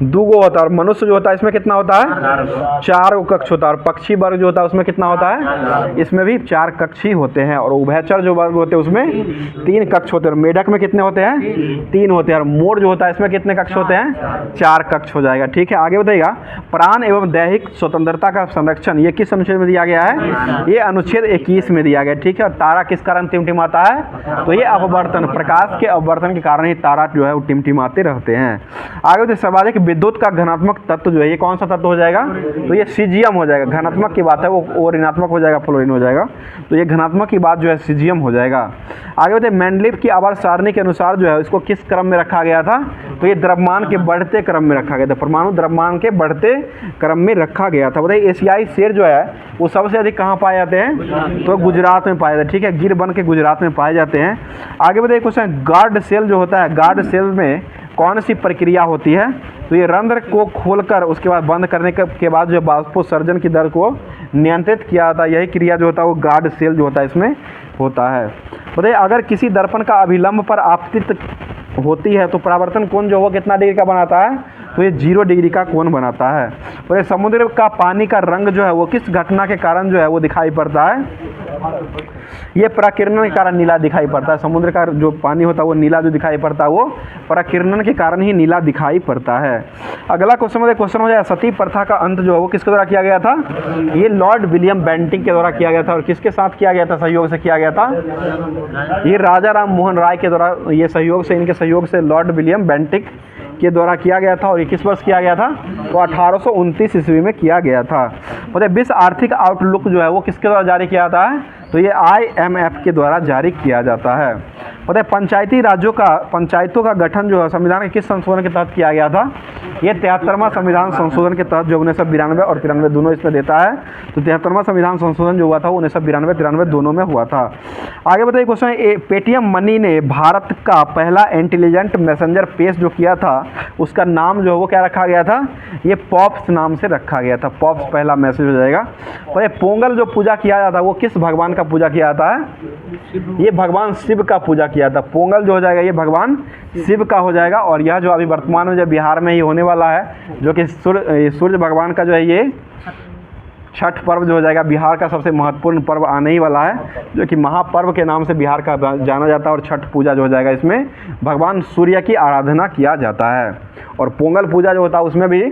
2 गो होता है। और मनुष्य जो होता है इसमें कितना होता है? 4 गो कक्ष होता है। और पक्षी वर्ग जो होता है उसमें कितना होता है? इसमें भी 4 कक्ष ही होते हैं। और उभयचर जो वर्ग होते हैं उसमें 3 कक्ष होते हैं। और मेढक में कितने होते हैं? 3 होते हैं। और मोर जो होता है इसमें कितने कक्ष होते हैं? 4 कक्ष हो जाएगा। ठीक है, आगे बताइएगा। प्राण एवं दैहिक स्वतंत्रता का संरक्षण ये किस अनुच्छेद में दिया गया है? ये अनुच्छेद 21 में दिया गया। ठीक है, और तारा किस कारण टिमटिमाता है? तो ये अपवर्तन, प्रकाश के अपवर्तन के कारण ही तारा जो है वो टिमटिमाते रहते हैं। आगे बढ़ते सर्वाधिक विद्युत का घनात्मक तत्व जो है ये कौन सा तत्व हो जाएगा? तो ये सीजियम हो जाएगा। घनात्मक की बात है वो ऋणात्मक हो जाएगा, फ्लोरीन हो जाएगा। तो ये घनात्मक की बात जो है सीजियम हो जाएगा। आगे बढ़ते मेंडलीव की आवर्त सारणी के अनुसार जो है इसको किस क्रम में रखा गया था? तो ये द्रव्यमान के बढ़ते क्रम में रखा गया था। परमाणु द्रव्यमान के बढ़ते क्रम में रखा गया था। बताइए एशियाई शेर जो है वो सबसे अधिक कहाँ पाए जाते हैं? तो गुजरात में पाए जाते हैं। ठीक है, गिरबन के गुजरात में पाए जाते हैं। आगे बताइए क्वेश्चन, गार्ड सेल जो होता है, गार्ड सेल में कौन सी प्रक्रिया होती है? तो ये रंध्र को खोलकर उसके बाद बंद करने के बाद जो बाष्पोत्सर्जन की दर को नियंत्रित किया जाता है, यही क्रिया जो होता है वो गार्ड सेल जो होता है इसमें होता है। बताइए अगर किसी दर्पण का अभिलंब पर आपतित होती है तो परावर्तन कोण जो वो कितना डिग्री का बनाता है? तो ये 0 डिग्री का कोण बनाता है। और ये समुद्र का पानी का रंग जो है वो किस घटना के कारण जो है वो दिखाई पड़ता है? ये पराकिरणन के कारण नीला दिखाई पड़ता है। समुद्र का जो पानी होता है वो नीला जो दिखाई पड़ता है वो पराकिरणन के कारण ही नीला दिखाई पड़ता है। अगला क्वेश्चन हो जाए सती प्रथा का अंत जो है वो किसके द्वारा किया गया था? ये लॉर्ड विलियम बेंटिंक के द्वारा किया गया था। और किसके साथ किया गया था? सहयोग से किया गया था। ये राजा राम मोहन राय के द्वारा ये सहयोग से, इनके सहयोग से लॉर्ड विलियम बेंटिक के द्वारा किया गया था। और ये किस वर्ष किया गया था? तो 1829 ईस्वी में किया गया था। मतलब विश्व आर्थिक आउटलुक जो है वो किसके द्वारा जारी किया जाता है? तो ये IMF के द्वारा जारी किया जाता है। पता है पंचायती राज्यों का, पंचायतों का गठन जो है संविधान के किस संशोधन के तहत किया गया था? ये 73वां संविधान संशोधन के तहत जो 1992 और 93 दोनों इसमें देता है। तो 73वां संविधान संशोधन जो हुआ था वो 1992-93 दोनों में हुआ था। आगे बताइए क्वेश्चन, पेटीएम मनी ने भारत का पहला इंटेलिजेंट मैसेंजर पेश जो किया था उसका नाम जो है वो क्या रखा गया था? ये पॉप्स नाम से रखा गया था। पॉप्स पहला मैसेज हो जाएगा। और ये पोंगल जो पूजा किया जाता है वो किस भगवान का पूजा किया जाता है? ये भगवान शिव का पूजा किया था। पोंगल जो हो जाएगा ये भगवान शिव का हो जाएगा। और यह जो अभी वर्तमान में जो बिहार में ही होने वाला है जो कि सूर्य भगवान का जो है ये छठ पर्व जो हो जाएगा, बिहार का सबसे महत्वपूर्ण पर्व आने ही वाला है जो कि महापर्व के नाम से बिहार का जाना जाता है। और छठ पूजा जो हो जाएगा इसमें भगवान सूर्य की आराधना किया जाता है। और पोंगल पूजा जो होता है उसमें भी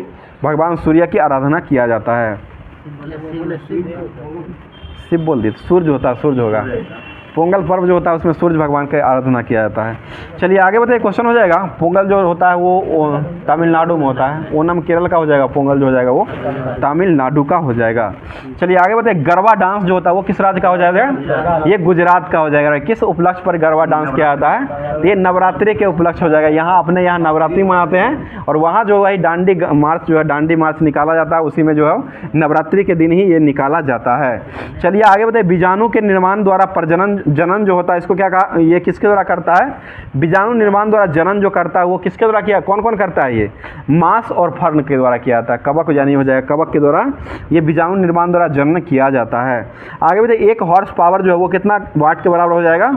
भगवान सूर्य की आराधना किया जाता है। शिव बोल दिए, सूर्य होता है, सूर्य होगा। पोंगल पर्व जो होता है उसमें सूर्य भगवान की आराधना किया जाता है। चलिए आगे बताइए क्वेश्चन हो जाएगा, पोंगल जो होता है वो तमिलनाडु में होता है। ओनम केरल का हो जाएगा, पोंगल जो हो जाएगा वो तमिलनाडु का हो जाएगा। चलिए आगे बताइए गरबा डांस जो होता है वो किस राज्य का हो जाएगा? ये गुजरात का हो जाएगा। किस उपलक्ष्य पर गरबा डांस किया जाता है? ये नवरात्रि के उपलक्ष्य हो जाएगा। यहाँ अपने यहाँ नवरात्रि मनाते हैं और वहाँ जो है डांडी मार्च जो है दांडी मार्च निकाला जाता है, उसी में जो है नवरात्रि के दिन ही ये निकाला जाता है। चलिए आगे बताइए बीजाणु के निर्माण द्वारा प्रजनन जनन जो होता है इसको क्या कहा, ये किसके द्वारा करता है? बीजाणु निर्माण द्वारा जनन जो करता है वो किसके द्वारा किया, कौन कौन करता है? ये मांस और फर्न के द्वारा किया जाता है। कवक यानी हो जाएगा, कवक के द्वारा ये बीजाणु निर्माण द्वारा जनन किया जाता है। आगे बताइए 1 हॉर्स पावर जो है वो कितना वाट के बराबर हो जाएगा?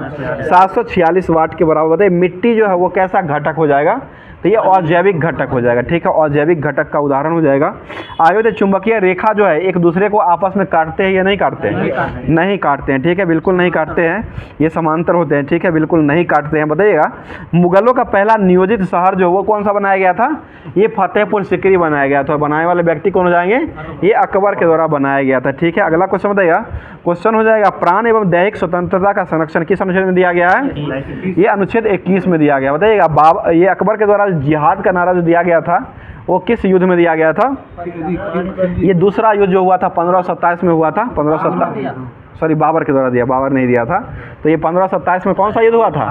746 वाट के बराबर। बताइए मिट्टी जो है वो कैसा घटक हो जाएगा? तो ये अजैविक घटक हो जाएगा। ठीक है, अजैविक घटक का उदाहरण हो जाएगा। आगे तो चुंबकीय रेखा जो है एक दूसरे को आपस में काटते हैं या नहीं काटते हैं? नहीं काटते हैं। ठीक है, बिल्कुल नहीं काटते हैं, ये समांतर होते हैं। ठीक है, बिल्कुल नहीं काटते हैं। बताइएगा मुगलों का पहला नियोजित शहर जो वो कौन सा बनाया गया था? ये फतेहपुर सिकरी बनाया गया था। बनाने वाले व्यक्ति कौन हो जाएंगे? ये अकबर के द्वारा बनाया गया था। ठीक है, अगला क्वेश्चन बताइएगा, क्वेश्चन हो जाएगा प्राण एवं दैहिक स्वतंत्रता का संरक्षण किस अनुच्छेद में दिया गया है? ये अनुच्छेद 21 में दिया गया। बताइएगा ये अकबर के द्वारा जिहाद का नारा जो दिया गया था वो किस युद्ध में दिया गया था? ये दूसरा युद्ध जो हुआ था 1527 में हुआ था। 1527 सॉरी बाबर के द्वारा दिया, बाबर नहीं दिया था। तो ये 1527 में कौन सा युद्ध हुआ था?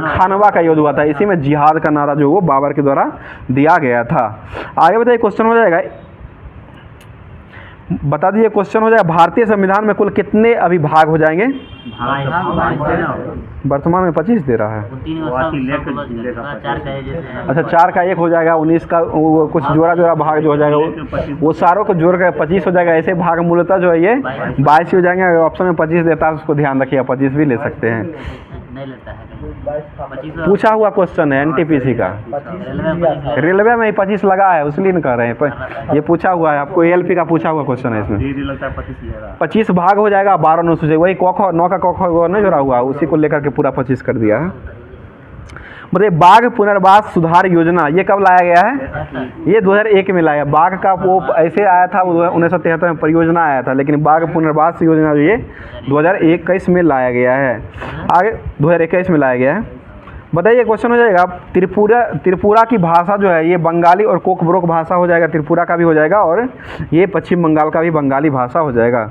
खानवा का युद्ध हुआ था। इसी में जिहाद का नारा जो वो बाबर के द्वारा दिया गया था। आगे बताइए क्वेश्चन हो जाएगा, बता दीजिए क्वेश्चन हो जाएगा भारतीय संविधान में कुल कितने अभिभाग हो जाएंगे? वर्तमान में 25 दे रहा है। अच्छा 4 का 1 हो जाएगा, 19 का वो कुछ जोड़ा भाग जो हो जाएगा वो सारों को जोड़ कर 25 हो जाएगा। ऐसे भाग मूलतः जो है ये 22 हो जाएंगे। अगर ऑप्शन में 25 देता है उसको ध्यान रखिएगा, 25 भी ले सकते हैं।
नहीं लेता है कहीं। 25
पूछा हुआ क्वेश्चन है एनटीपीसी का।
रेलवे में 25 लेता
रेलवे में ही 25 लगा है, उसलिए नहीं कह रहे हैं पर ये पूछा हुआ है आपको, एएलपी का पूछा हुआ क्वेश्चन है इसमें।
है। लगता है 25 ले रहा है।
25 भाग हो जाएगा 12 9 से, वही कौख 9 का कौख वो नहीं जुड़ा हुआ, उसी को लेकर के पूरा 25 कर दिया है। मतलब बाघ पुनर्वास सुधार योजना ये कब लाया गया है? ये 2001 में लाया। बाघ का वो ऐसे आया था, वो 1973 में परियोजना आया था, लेकिन बाघ पुनर्वास योजना जो ये 2021 में लाया गया है। आगे 2021 में लाया गया है। बताइए क्वेश्चन हो जाएगा, त्रिपुरा की भाषा जो है ये बंगाली और कोकबरोक भाषा हो जाएगा, त्रिपुरा का भी हो जाएगा और ये पश्चिम बंगाल का भी बंगाली भाषा हो जाएगा।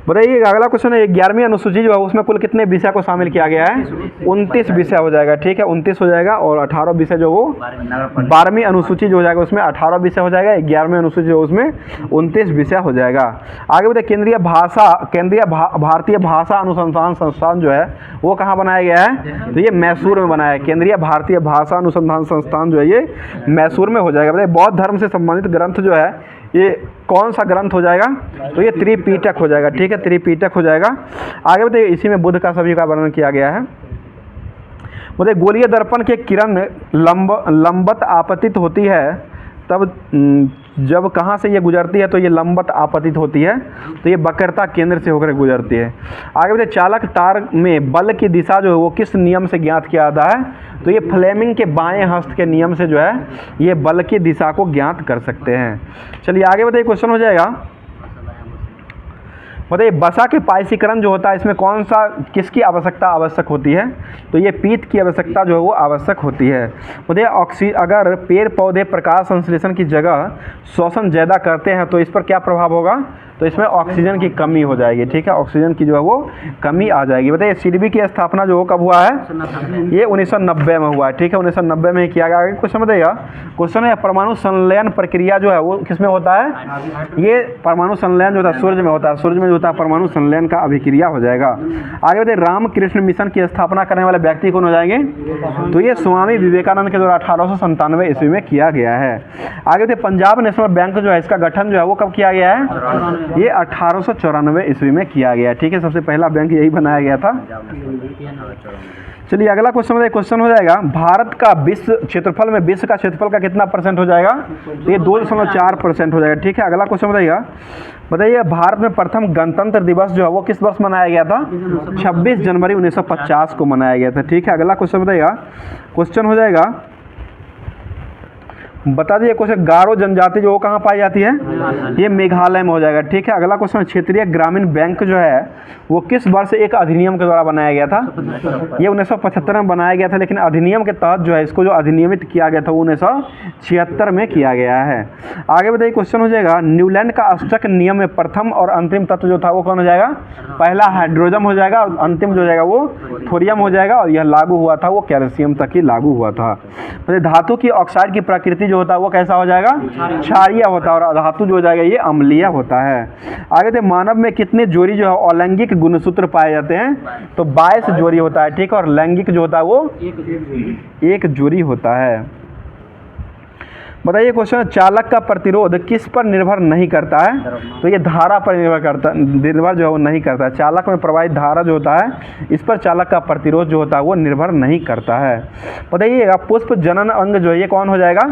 बताइए अगला क्वेश्चन है, 11वीं अनुसूची जो है उसमें कुल कितने विषय को शामिल किया गया है? 29 विषय हो जाएगा, ठीक है 29 हो जाएगा। और 18 विषय जो वो 12वीं अनुसूची जो हो जाएगा उसमें 18 विषय हो जाएगा, 11वीं अनुसूची जो उसमें 29 विषय हो जाएगा। आगे बताइए केंद्रीय भारतीय भाषा अनुसंधान संस्थान जो है वो कहाँ बनाया गया है? तो ये मैसूर में बनाया है। केंद्रीय भारतीय भाषा अनुसंधान संस्थान जो है ये मैसूर में हो जाएगा। बताइए बौद्ध धर्म से संबंधित ग्रंथ जो है ये कौन सा ग्रंथ हो जाएगा? तो ये त्रिपिटक हो जाएगा, ठीक है त्रिपिटक हो जाएगा। आगे बताइए इसी में बुद्ध का सभी का वर्णन किया गया है। बताइए गोलीय दर्पण के किरण लंबवत आपतित होती है, तब जब कहाँ से ये गुजरती है? तो ये लंबवत आपतित होती है, तो ये वक्रता केंद्र से होकर गुजरती है। आगे बताइए चालक तार में बल की दिशा जो है वो किस नियम से ज्ञात किया जाता है? तो ये फ्लेमिंग के बाएं हस्त के नियम से जो है ये बल की दिशा को ज्ञात कर सकते हैं। चलिए आगे बताइए क्वेश्चन हो जाएगा, बताइए वसा के पायसीकरण जो होता है इसमें कौन सा किसकी आवश्यकता आवश्यक होती है? तो ये पीत की आवश्यकता जो है वो आवश्यक होती है। बताइए अगर पेड़ पौधे प्रकाश संश्लेषण की जगह श्वसन ज़्यादा करते हैं तो इस पर क्या प्रभाव होगा? तो इसमें ऑक्सीजन की कमी हो जाएगी, ठीक है ऑक्सीजन की जो है वो कमी आ जाएगी। बताइए सिडबी की स्थापना जो कब हुआ है? ये 1990 में हुआ है, ठीक है 1990 में ही किया गया। क्वेश्चन बताइएगा, क्वेश्चन है परमाणु संलयन प्रक्रिया जो है वो किस में होता है? ये परमाणु संलयन जो होता है सूर्य में होता है, सूर्य में जो होता है परमाणु संलयन का अभिक्रिया हो जाएगा। आगे बताइए रामकृष्ण मिशन की स्थापना करने वाले व्यक्ति कौन हो जाएंगे? तो ये स्वामी विवेकानंद के द्वारा 1897 ईस्वी में किया गया है। आगे बताइए पंजाब नेशनल बैंक जो है इसका गठन जो है वो कब किया गया है? ये 1894 ईस्वी में किया गया, ठीक है सबसे पहला बैंक यही बनाया गया था। चलिए अगला क्वेश्चन बताइए, क्वेश्चन हो जाएगा भारत का विश्व क्षेत्रफल में विश्व का क्षेत्रफल का कितना % हो जाएगा? तो ये 2.4% हो जाएगा, ठीक है। अगला क्वेश्चन बताइएगा, बताइए भारत में प्रथम गणतंत्र दिवस जो है वो किस वर्ष मनाया गया था? 26 जनवरी 1950 को मनाया गया था, ठीक है। अगला क्वेश्चन बताइएगा, क्वेश्चन हो जाएगा बता दीजिए क्वेश्चन गारो जनजाति जो वो कहाँ पाई जाती है? ये मेघालय में हो जाएगा, ठीक है। अगला क्वेश्चन क्षेत्रीय ग्रामीण बैंक जो है वो किस वर्ष एक अधिनियम के द्वारा बनाया गया था? ये 1975 में बनाया गया था, लेकिन अधिनियम के तहत जो है इसको जो अधिनियमित किया गया था वो 1976 में किया गया है। आगे बताइए क्वेश्चन हो जाएगा न्यूलैंड का अष्टक नियम में प्रथम और अंतिम तत्व जो था वो कौन हो जाएगा? पहला हाइड्रोजन हो जाएगा और अंतिम जो जाएगा वो थोरियम हो जाएगा, और यह लागू हुआ था वो कैल्शियम तक ही लागू हुआ था। धातु की ऑक्साइड की प्रकृति होता है वो कैसा हो जाएगा? क्षारीय होता है, और धातु जो हो जाएगा ये अम्लीय होता है। आगे थे मानव में कितने जोड़ी जो है अलैंगिक गुणसूत्र पाए जाते हैं? तो 22 जोड़ी होता है, ठीक है। और लैंगिक जो होता है वो एक जोड़ी होता है। बताइए क्वेश्चन चालक का प्रतिरोध किस पर निर्भर नहीं करता है? तो ये धारा पर निर्भर जो है वो नहीं करता है। चालक में प्रवाहित धारा जो होता है इस पर चालक का प्रतिरोध जो होता है वो निर्भर नहीं करता है। बताइए पुष्प जनन अंग जो है ये कौन हो जाएगा?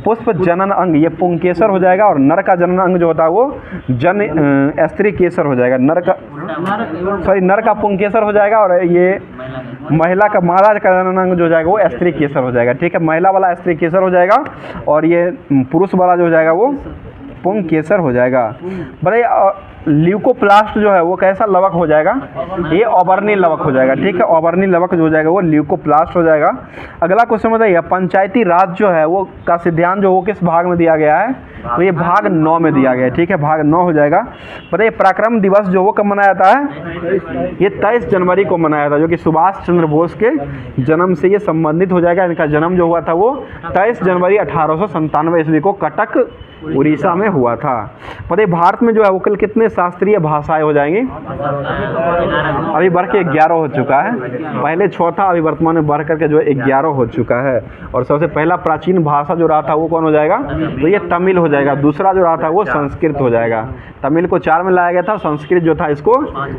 पुष्प जनन अंग ये पुंकेसर हो जाएगा, और नर का जनन अंग जो होता है वो स्त्री केसर हो जाएगा। नर का पुंकेसर हो जाएगा, और ये महिला का मादा का जनन अंग जो हो जाएगा वो स्त्री केसर हो जाएगा, ठीक है। महिला वाला स्त्री केसर हो जाएगा, और ये पुरुष वाला जो हो जाएगा वो पुंकेसर हो जाएगा। बताइए ल्यूकोप्लास्ट जो है वो कैसा लवक हो जाएगा? ये ऑबर्नी लवक हो जाएगा, ठीक है। ऑबर्नी लवक जो हो जाएगा वो ल्यूकोप्लास्ट हो जाएगा। अगला क्वेश्चन बताइए पंचायती राज जो है वो का सिद्धांत जो वो किस भाग में दिया गया है? तो ये भाग 9 में दिया गया है, ठीक है भाग 9 हो जाएगा। बताइए पराक्रम दिवस जो वो कब मनाया जाता है? ये 23 जनवरी को मनाया था, जो कि सुभाष चंद्र बोस के जन्म से ये संबंधित हो जाएगा। इनका जन्म जो हुआ था वो 23 जनवरी 1897 ईस्वी को कटक उड़ीसा में हुआ था। बताइए भारत में जो है वो कुल कितने शास्त्रीय भाषाएं हो जाएंगी? अभी बढ़ के 11 हो चुका है, पहले 6 था, अभी वर्तमान में बढ़ करके जो 11 हो चुका है। और सबसे पहला प्राचीन भाषा जो रहा था वो कौन हो जाएगा? तो ये तमिल हो जाएगा। दूसरा जो रहा था वो संस्कृत हो जाएगा। तमिल को 4 में लाया गया था, संस्कृत जो था इसको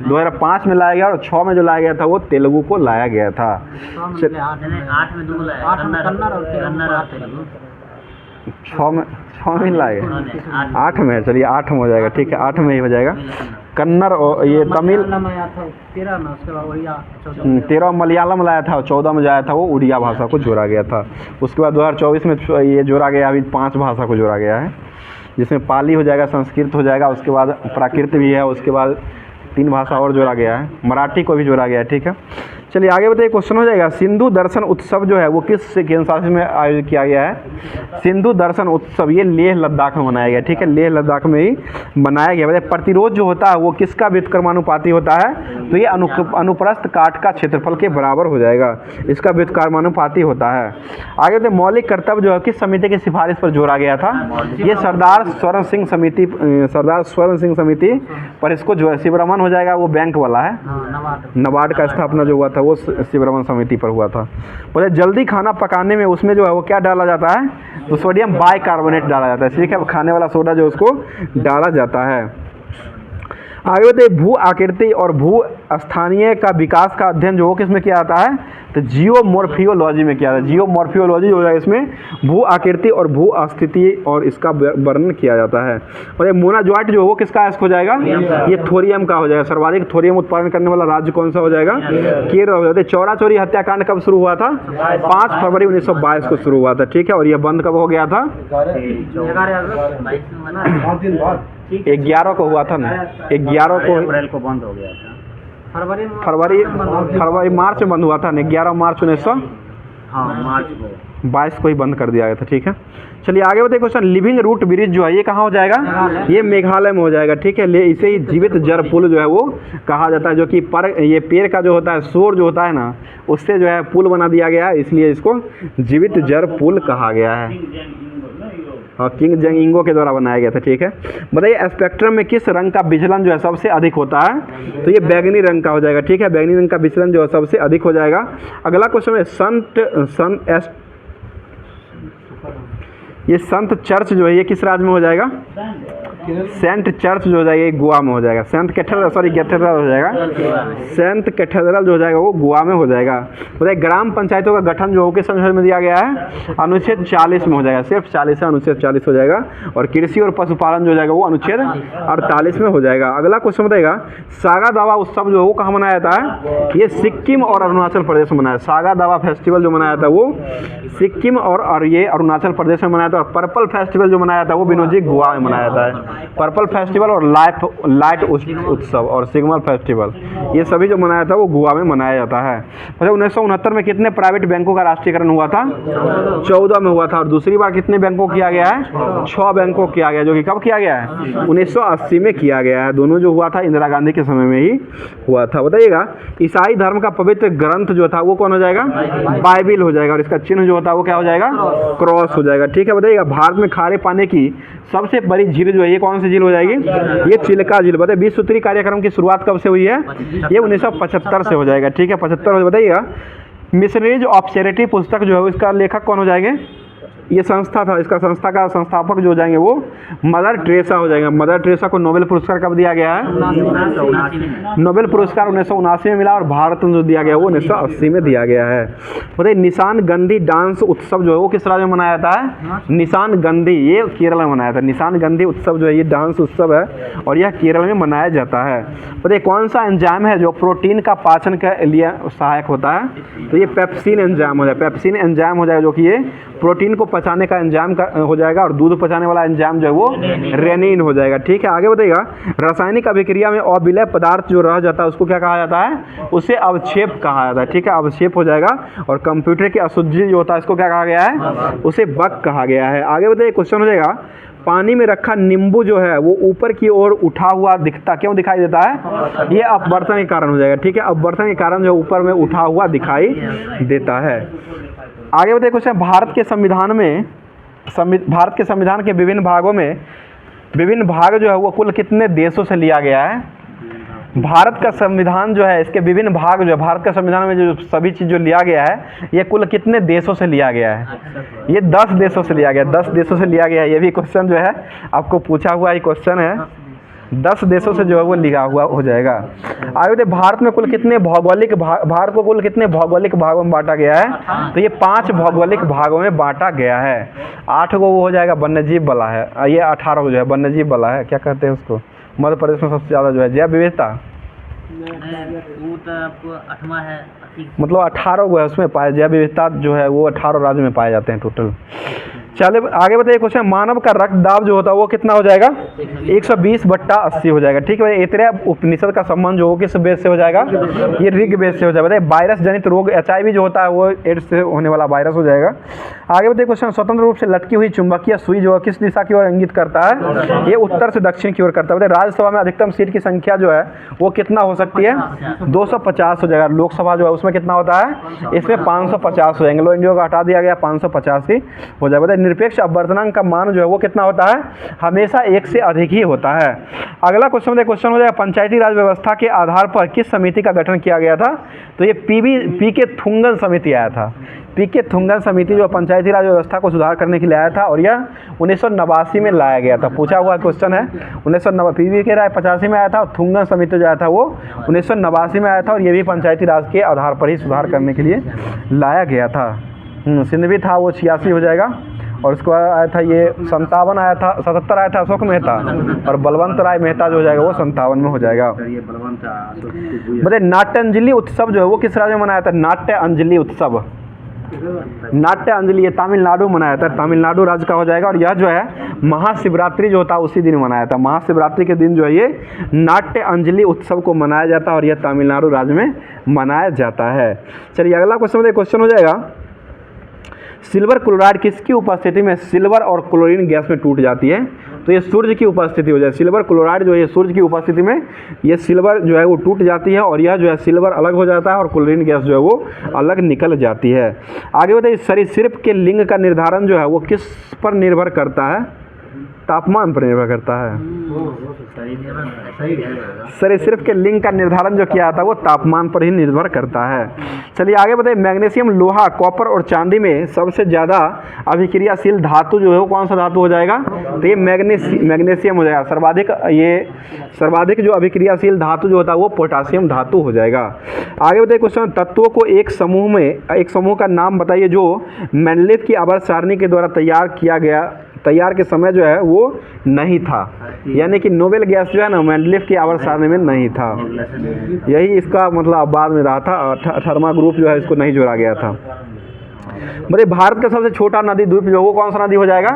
2005 में लाया गया, और 6 में जो लाया गया था वो तेलुगु को लाया गया था।
8 में 2 लाया, कन्नड़ और तेलुगु
6 में लाए, 8 में, चलिए 8 में हो जाएगा, ठीक है, 8 में ही हो जाएगा। कन्नड़ और ये तमिल 13 मलयालम लाया था, और 14 में जाया था वो उड़िया भाषा को जोड़ा गया था। उसके बाद 2024 में ये जोड़ा गया, अभी 5 भाषा को जोड़ा गया है, जिसमें पाली हो जाएगा, संस्कृत हो जाएगा, उसके बाद प्राकृत भी है, उसके बाद 3 भाषा और जोड़ा गया है, मराठी को भी जोड़ा गया है, ठीक है। चलिए आगे बताइए, क्वेश्चन हो जाएगा, सिंधु दर्शन उत्सव जो है वो किस केंद्र शासित में आयोजित किया गया है? सिंधु दर्शन उत्सव ये लेह लद्दाख में मनाया गया, ठीक है, लेह लद्दाख में ही मनाया गया। बताइए प्रतिरोध जो होता है वो किसका व्युत्क्रमानुपाती होता है? तो ये अनुप्रस्थ काट का क्षेत्रफल के बराबर हो जाएगा, इसका व्युत्क्रमानुपाती होता है। आगे बताइए, मौलिक कर्तव्य जो है किस समिति की सिफारिश पर जोड़ा गया था? ये सरदार स्वर्ण सिंह समिति पर इसको जो है, शिवरमन हो जाएगा, वो बैंक वाला है, नबार्ड का स्थापना जो हुआ था वो शिवरमन समिति पर हुआ था। बोले जल्दी खाना पकाने में उसमें जो है वो क्या डाला जाता है? तो सोडियम बाइकार्बोनेट डाला जाता है, ठीक है, खाने वाला सोडा जो उसको डाला जाता है। आगे बताइए, भू आकृति और भू स्थानीय का विकास का अध्ययन जो हो किसमें किया जाता है? तो जियोमॉर्फियोलॉजी में किया जाता है। जियोमॉर्फियोलॉजी हो जाएगा, इसमें भू आकृति और भू स्थिति और इसका वर्णन किया जाता है। और ये मोनाजॉइट जो वो किसका हो जाएगा? ये थोरियम का हो जाएगा। सर्वाधिक थोरियम उत्पादन करने वाला राज्य कौन सा हो जाएगा? केरल हो जाता है। चौरा चौरी हत्याकांड कब शुरू हुआ था? 5 फरवरी 1922 को शुरू हुआ था, ठीक है, और यह बंद कब हो गया था? 11 को हुआ था ना, 11 को
बंद हो गया था।
फरवरी मार्च में बंद हुआ था ना, 11 मार्च 1922 को ही बंद कर दिया गया था, ठीक है। चलिए आगे बताइए, क्वेश्चन लिविंग रूट ब्रिज जो है ये कहाँ हो जाएगा? ये मेघालय में हो जाएगा, ठीक है। इसे ही जीवित जड़ पुल जो है वो कहा जाता है, जो कि ये पेड़ का जो होता है शोर जो होता है ना, उससे जो है पुल बना दिया गया है, इसलिए इसको जीवित जड़ पुल कहा गया है, और किंग जेंगिंगो के द्वारा बनाया गया था, ठीक है। बताइए स्पेक्ट्रम में किस रंग का विचलन जो है सबसे अधिक होता है? तो ये बैंगनी रंग का हो जाएगा, ठीक है, बैंगनी रंग का विचलन जो है सबसे अधिक हो जाएगा। अगला क्वेश्चन है संत चर्च जो है ये किस राज्य में हो जाएगा? सेंट चर्च जो हो जाएगा ये गोवा में हो जाएगा। कैथेड्रल हो जाएगा, सेंट कैथेड्रल जो हो जाएगा वो गोवा में हो जाएगा। बताइए ग्राम पंचायतों का गठन जो हो किस अनुच्छेद में दिया गया है? अनुच्छेद 40 में हो जाएगा, सिर्फ 40 है, अनुच्छेद 40 हो जाएगा। और कृषि और पशुपालन जो हो जाएगा वो अनुच्छेद 48 में हो जाएगा। अगला क्वेश्चन बताएगा, सागा दावा उत्सव जो है वो कहाँ मनाया जाता है? ये सिक्किम और अरुणाचल प्रदेश में मनाया। सागा दावा फेस्टिवल जो मनाया था वो सिक्किम और ये अरुणाचल प्रदेश में मनाया था। और पर्पल फेस्टिवल जो मनाया था वो विनोद जी गोवा में मनाया जाता है। पर्पल फेस्टिवल और लाइट उत्सव और सिग्नल फेस्टिवल ये सभी जो मनाया था वो गोवा में मनाया जाता है। 1969 में कितने प्राइवेट बैंकों का राष्ट्रीयकरण हुआ था? 14 में हुआ था। और दूसरी बार कितने बैंकों को किया गया है? 6 बैंकों को किया गया, जो कि कब किया गया है? 1980 में किया गया है। दोनों जो हुआ था इंदिरा गांधी के समय में ही हुआ था। बताइएगा ईसाई धर्म का पवित्र ग्रंथ जो था वो कौन हो जाएगा? बाइबिल हो जाएगा। और इसका चिन्ह जो होता है वो क्या हो जाएगा? क्रॉस हो जाएगा, ठीक है। बताइएगा भारत में खारे पानी की सबसे बड़ी झील जो है ये कौन सी झील हो जाएगी? ये चिल्का झील। बताइए 20 सूत्री कार्यक्रम की शुरुआत कब से हुई है? ये 1975 से हो जाएगा, ठीक है, 75। बताइएगा मिशनरीज ऑफ चैरिटी पुस्तक जो है इसका लेखक कौन हो जाएंगे? ये संस्था था, इसका संस्था का संस्थापक जो हो जाएंगे वो मदर टेरेसा हो जाएंगे। मदर टेरेसा को नोबेल पुरस्कार कब दिया गया है? नोबेल पुरस्कार 1979 में मिला। और भारत रत्न जो दिया गया वो 1980 में दिया गया है। बताइए निशान गंधी डांस उत्सव जो है वो किस राज्य में मनाया जाता है? निशान गंधी ये केरल में मनाया था। निशान गंधी उत्सव जो है ये डांस उत्सव है और यह केरल में मनाया जाता है। बताइए कौन सा एंजाइम है जो प्रोटीन का पाचन के लिए सहायक होता है? तो ये पेप्सिन एंजाइम हो जाएगा। पेप्सिन एंजाइम हो जाएगा जो कि ये प्रोटीन को पचाने का एंजाइम हो जाएगा। और दूध पचाने वाला एंजाइम जो है वो रेनिन हो जाएगा, ठीक है। आगे बताइएगा रासायनिक अभिक्रिया में अविलय पदार्थ जो रह जाता है उसको क्या कहा जाता है? उसे अवक्षेप कहा जाता है, ठीक है, अवक्षेप हो जाएगा। और कंप्यूटर की अशुद्धि जो होता है इसको क्या कहा गया है? उसे बग कहा गया है। आगे बताइए क्वेश्चन हो जाएगा पानी में रखा नींबू जो है वो ऊपर की ओर उठा हुआ क्यों दिखाई देता है? ये अपवर्तन के कारण हो जाएगा, ठीक है, अपवर्तन के कारण जो ऊपर में उठा हुआ दिखाई देता है। आगे बताइए क्वेश्चन भारत के संविधान के विभिन्न भागों में विभिन्न भाग जो है वो कुल कितने देशों से लिया गया है? भारत का संविधान जो है इसके विभिन्न भाग जो है भारत का संविधान में जो सभी चीज़ जो लिया गया है ये कुल कितने देशों से लिया गया है? ये 10 देशों से लिया गया, 10 देशों से लिया गया है। ये भी क्वेश्चन जो है आपको पूछा हुआ ही क्वेश्चन है, 10 देशों से जो है वो लिखा हुआ हो जाएगा। आगे देखिए भारत में कुल कितने भौगोलिक भारत को कुल कितने भौगोलिक भागों में बांटा गया है? तो ये 5 भौगोलिक भागों में बांटा गया है। 8 को वो हो जाएगा वन्यजीव वाला है, ये 18 जो है वन्यजीव वाला है, क्या कहते हैं उसको? मध्य प्रदेश में सबसे ज़्यादा जो है जैव विविधता,
वो तो आपको 8वां है,
मतलब 18 वो है उसमें पाए, जैव विविधता जो है वो 18 राज्यों में पाए जाते हैं टोटल। चलिए आगे बताइए क्वेश्चन, मानव का रक्त दाब जो होता है वो कितना हो जाएगा? 120/80 हो जाएगा। ठीक है भाई, ऐतरेय उपनिषद का संबंध जो हो किस बेस से हो जाएगा? ये ऋग बेस से हो जाएगा। बताइए वायरस जनित रोग HIV जो होता है वो एड्स से होने वाला वायरस हो जाएगा। आगे बताइए क्वेश्चन, स्वतंत्र रूप से लटकी हुई चुंबकीय सुई जो है किस दिशा की ओर इंगित करता है? ये उत्तर से दक्षिण की ओर करता है। बताइए राज्यसभा में अधिकतम सीट की संख्या जो है वो कितना हो सकती है? 250 हो जाएगा। लोकसभा जो है उसमें कितना होता है? इसमें 550 हो जाएंगे। लो इंडिया को हटा दिया गया, 550 ही हो जाएगा। बताइए निरपेक्ष अपवर्तनांक का मान जो है वो कितना होता है? हमेशा 1 से अधिक ही होता है। अगला क्वेश्चन देखिए, क्वेश्चन हो जाएगा पंचायती राज व्यवस्था के आधार पर किस समिति का गठन किया गया था? तो ये पी.के. थुंगन समिति आया था। पी.के. थुंगन समिति जो पंचायती राज व्यवस्था को सुधार करने के लिए आया था और यह 1989 में लाया गया था। पूछा हुआ क्वेश्चन है 1990। पी.वी.के. राय 85 में आया था और थुंगन समिति जो आया था वो 1989 में आया था और ये भी पंचायती राज के आधार पर ही सुधार करने के लिए लाया गया था। सिंधवी था वो 86 हो जाएगा और उसको आया था ये 57 आया था, 77 आया था अशोक मेहता और बलवंत राय मेहता जो हो जाएगा वो 57 में हो जाएगा। बताइए नाट्यांजलि उत्सव जो है वो किस राज्य में मनाया था? नाट्यांजलि उत्सव, नाट्यांजलि ये तमिलनाडु मनाया था, तमिलनाडु राज्य का हो जाएगा। और यह जो है महाशिवरात्रि जो होता है उसी दिन मनाया था। महाशिवरात्रि के दिन जो है ये नाट्यांजलि उत्सव को मनाया जाता है और यह तमिलनाडु राज्य में मनाया जाता है। चलिए अगला क्वेश्चन, क्वेश्चन हो जाएगा सिल्वर क्लोराइड किसकी उपस्थिति में सिल्वर और क्लोरीन गैस में टूट जाती है? तो ये सूर्य की उपस्थिति हो जाए। सिल्वर क्लोराइड जो है सूर्य की उपस्थिति में ये सिल्वर जो है वो टूट जाती है और यह जो है सिल्वर अलग हो जाता है और क्लोरीन गैस जो है वो अलग निकल जाती है। आगे बताइए सरीसृप के लिंग का निर्धारण जो है वो किस पर निर्भर करता है? तापमान पर निर्भर करता है। सरीसृप के लिंग का निर्धारण जो किया था वो तापमान पर ही निर्भर करता है। चलिए आगे बताइए मैग्नीशियम, लोहा, कॉपर और चांदी में सबसे ज़्यादा अभिक्रियाशील धातु जो है वो कौन सा धातु हो जाएगा? तो ये मैग्नीशियम हो जाएगा। सर्वाधिक जो अभिक्रियाशील धातु जो होता है वो पोटासियम धातु हो जाएगा। आगे बताइए क्वेश्चन, तत्वों को एक समूह का नाम बताइए जो मेंडलीफ की आवर्त सारणी के द्वारा तैयार के समय जो है वो नहीं था, यानी कि नोबेल गैस जो है ना मेंडलीफ की आवर्त सारणी में नहीं था। यही इसका मतलब बाद में रहा था, 18वां ग्रुप जो है इसको नहीं जोड़ा गया था। मतलब भारत का सबसे छोटा नदी द्वीप जो वो कौन सा नदी हो जाएगा?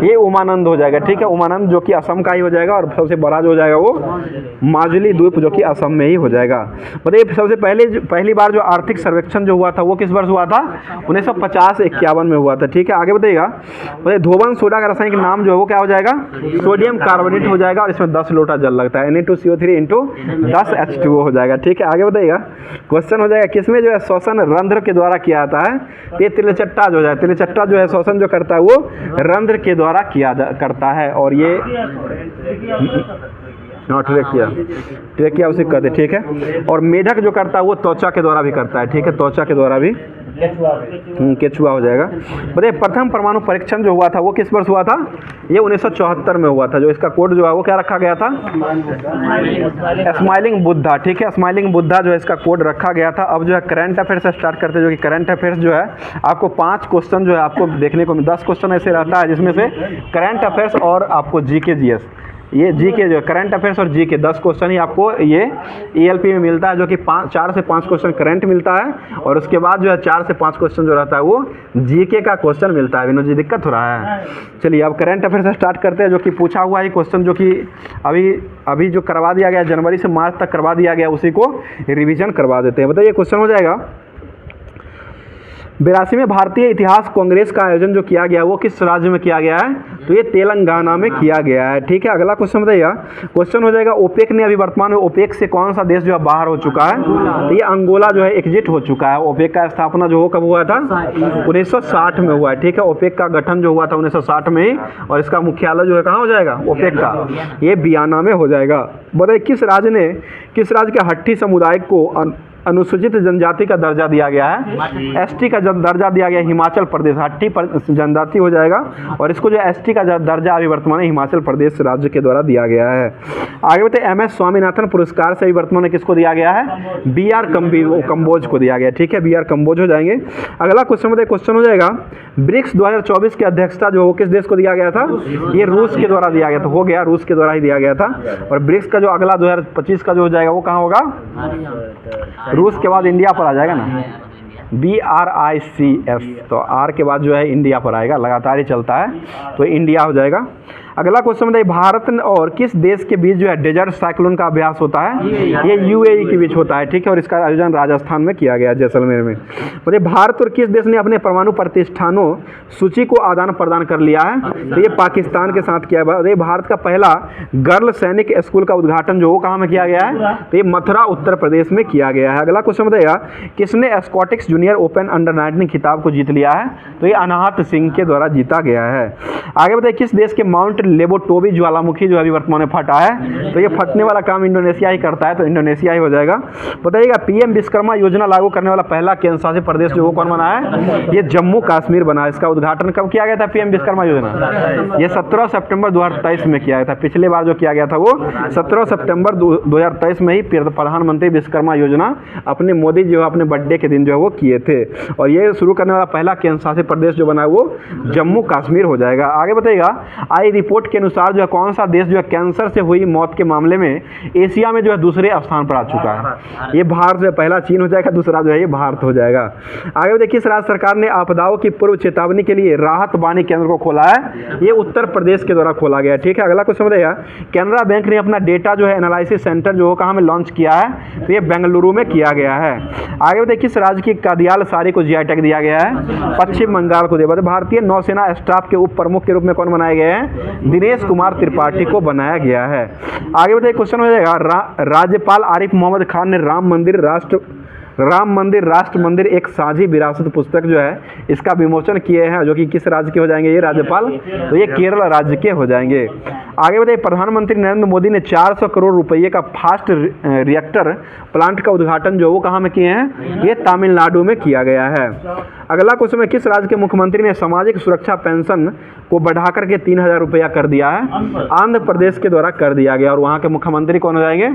ये उमानंद हो जाएगा। ठीक है, उमानंद जो कि असम का ही हो जाएगा और सबसे बड़ा जो हो जाएगा वो माजुली द्वीप जो कि असम में ही हो जाएगा। मतलब सबसे पहली बार जो आर्थिक सर्वेक्षण जो हुआ था वो किस वर्ष हुआ था? 1950-51 में हुआ था। ठीक है, आगे बताइएगा मतलब धोबन सोडा का रासायनिक नाम जो है वो क्या हो जाएगा? सोडियम कार्बोनेट हो जाएगा और इसमें 10 लोटा जल लगता है, Na2CO3 × 10 H2O हो जाएगा। ठीक है, आगे बताइएगा क्वेश्चन हो जाएगा किसमें जो है श्वसन रंध्र के द्वारा किया जाता है? ये तिलचट्टा जो है, तिलचट्टा जो है श्वसन जो करता है वो रंध्र के द्वारा करता है और ये ट्रेकिया उसे कहते हैं। ठीक है, और मेढक जो करता है वो त्वचा के द्वारा भी करता है। ठीक है, त्वचा के द्वारा भी केचुआ हो जाएगा। बताइए प्रथम परमाणु परीक्षण जो हुआ था वो किस वर्ष हुआ था? ये 1974 में हुआ था। जो इसका कोड जो है वो क्या रखा गया था? स्माइलिंग बुद्धा। ठीक है, स्माइलिंग बुद्धा जो है इसका कोड रखा गया था। अब जो है करंट अफेयर से स्टार्ट करते हैं, जो कि करंट अफेयर्स जो है आपको 5 क्वेश्चन जो है आपको देखने को 10 क्वेश्चन ऐसे रहता है जिसमें से करंट अफेयर्स और आपको जीके जीएस, ये जीके जो है करंट अफेयर्स और जीके 10 क्वेश्चन ही आपको ये ELP में मिलता है, जो कि 4 से 5 क्वेश्चन करंट मिलता है और उसके बाद जो है 4 से 5 क्वेश्चन जो रहता है वो जीके का क्वेश्चन मिलता है। विनोद जी दिक्कत हो रहा है? चलिए अब करंट अफेयर से स्टार्ट करते हैं, जो कि पूछा हुआ है क्वेश्चन जो कि अभी जो करवा दिया गया जनवरी से मार्च तक करवा दिया गया उसी को रिविजन करवा देते हैं। बताइए क्वेश्चन हो जाएगा 82 में भारतीय इतिहास कांग्रेस का आयोजन जो किया गया वो किस राज्य में किया गया है? तो ये तेलंगाना में किया गया है। ठीक है, अगला क्वेश्चन बताइएगा। क्वेश्चन हो जाएगा ओपेक ने अभी वर्तमान में ओपेक से कौन सा देश जो है बाहर हो चुका है? तो ये अंगोला जो है एग्जिट हो चुका है। ओपेक का स्थापना जो हो कब हुआ था? 1960 में हुआ है। ठीक है, ओपेक का गठन जो हुआ था 1960 में ही, और इसका मुख्यालय जो है कहाँ हो जाएगा ओपेक का? ये वियना में हो जाएगा। बताइए किस राज्य के हट्टी समुदाय को अनुसूचित जनजाति का दर्जा दिया गया है? एसटी का दर्जा दिया गया हिमाचल प्रदेश, हट्टी जनजाति हो जाएगा, और इसको जो एसटी का दर्जा अभी वर्तमान में हिमाचल प्रदेश राज्य के द्वारा दिया गया है। आगे बताइए एमएस स्वामीनाथन पुरस्कार से अभी वर्तमान में किसको दिया गया है? बीआर कंबोज को दिया गया। ठीक है, बीआर कंबोज हो जाएंगे। अगला क्वेश्चन बताइए, क्वेश्चन हो जाएगा ब्रिक्स 2024 की अध्यक्षता जो किस देश को दिया गया था? ये रूस के द्वारा दिया गया था। हो गया, रूस के द्वारा ही दिया गया था। और ब्रिक्स का जो अगला 2025 का जो हो जाएगा वो कहाँ होगा? रूस के बाद इंडिया पर आ जाएगा ना, BRICS, तो आर के बाद जो है इंडिया पर आएगा, लगातार ही चलता है, तो इंडिया हो जाएगा। अगला क्वेश्चन बताइए भारत और किस देश के बीच जो है डेजर्ट साइक्लोन का अभ्यास होता है? ये UAE के बीच होता है। ठीक है, और इसका आयोजन राजस्थान में किया गया, जैसलमेर में। बताइए भारत और किस देश ने अपने परमाणु प्रतिष्ठानों सूची को आदान प्रदान कर लिया है? तो ये पाकिस्तान के साथ किया है। ये भारत का पहला गर्ल सैनिक स्कूल का उद्घाटन जो वो कहाँ में किया गया है? तो ये मथुरा उत्तर प्रदेश में किया गया है। अगला क्वेश्चन बताइएगा किसने स्कॉटिश जूनियर ओपन अंडर-19 खिताब को जीत लिया है? तो ये अनाहत सिंह के द्वारा जीता गया है। आगे बताइए किस देश के माउंट लेबोटोबी ज्वालामुखी जो अभी वर्तमान में फटा है? तो ये फटने वाला काम इंडोनेशिया ही करता है, तो इंडोनेशिया ही हो जाएगा। बताइएगा पीएम विश्वकर्मा योजना लागू करने वाला पहला केंद्र शासित प्रदेश जो वो कौन बना है? ये जम्मू कश्मीर बना है। इसका उद्घाटन कब किया गया था पीएम विश्वकर्मा योजना? ये 17 सितंबर 2023 में किया गया था। पिछले बार जो किया गया था वो 17 सितंबर 2023 में ही प्रधानमंत्री विश्वकर्मा योजना अपने मोदी जी अपने बर्थडे के दिन जो है वो किए थे। और ये शुरू करने वाला पहला केंद्र शासित प्रदेश जो बना है वो जम्मू कश्मीर हो जाएगा। आगे बताइएगा आई रिपोर्ट के अनुसार जो है कौन सा देश जो है कैंसर से हुई मौत के मामले में एशिया में जो है दूसरे स्थान पर आ चुका है? ये भारत जो है, पहला चीन हो जाएगा, दूसरा जो है ये भारत हो जाएगा। आगे देखिए किस राज्य सरकार ने आपदाओं की पूर्व चेतावनी के लिए राहत वाणी केंद्र को खोला है? ये उत्तर प्रदेश के द्वारा खोला गया। ठीक है, अगला क्वेश्चन बताइएगा कैनरा बैंक ने अपना डेटा जो है एनालिसिस सेंटर जो कहाँ में लॉन्च किया है? तो ये बेंगलुरु में किया गया है। आगे बताइए किस राज्य की कादियाल साड़ी को जीआई टैग दिया गया है? पश्चिम बंगाल को दिया। भारतीय नौसेना स्टाफ के उप प्रमुख के रूप में कौन बनाए गए हैं? दिनेश कुमार त्रिपाठी को बनाया गया है। आगे बताइए क्वेश्चन हो जाएगा राज्यपाल आरिफ मोहम्मद खान ने राम मंदिर राष्ट्र मंदिर एक साझी विरासत पुस्तक जो है इसका विमोचन किए हैं, जो कि किस राज्य के हो जाएंगे ये राज्यपाल? तो ये केरल राज्य के हो जाएंगे। आगे बताइए प्रधानमंत्री नरेंद्र मोदी ने 400 करोड़ रुपये का फास्ट रिएक्टर प्लांट का उद्घाटन जो वो कहाँ में किए हैं? ये तमिलनाडु में किया गया है। अगला क्वेश्चन है किस राज्य के मुख्यमंत्री ने सामाजिक सुरक्षा पेंशन को बढ़ाकर के 3000 रुपया कर दिया है? आंध्र प्रदेश के द्वारा कर दिया गया। और वहाँ के मुख्यमंत्री कौन हो जाएंगे?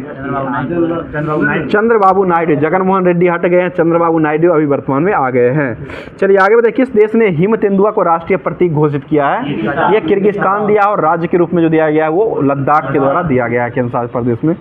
चंद्रबाबू नायडू। जगनमोहन रेड्डी हट गए हैं, चंद्रबाबू नायडू अभी वर्तमान में आ गए हैं। चलिए आगे बताइए किस देश ने हिम तेंदुआ को राष्ट्रीय प्रतीक घोषित किया है? ये किर्गिस्तान दिया, और राज्य के रूप में जो दिया गया है वो लद्दाख के द्वारा दिया गया है केंद्र शासित प्रदेश में।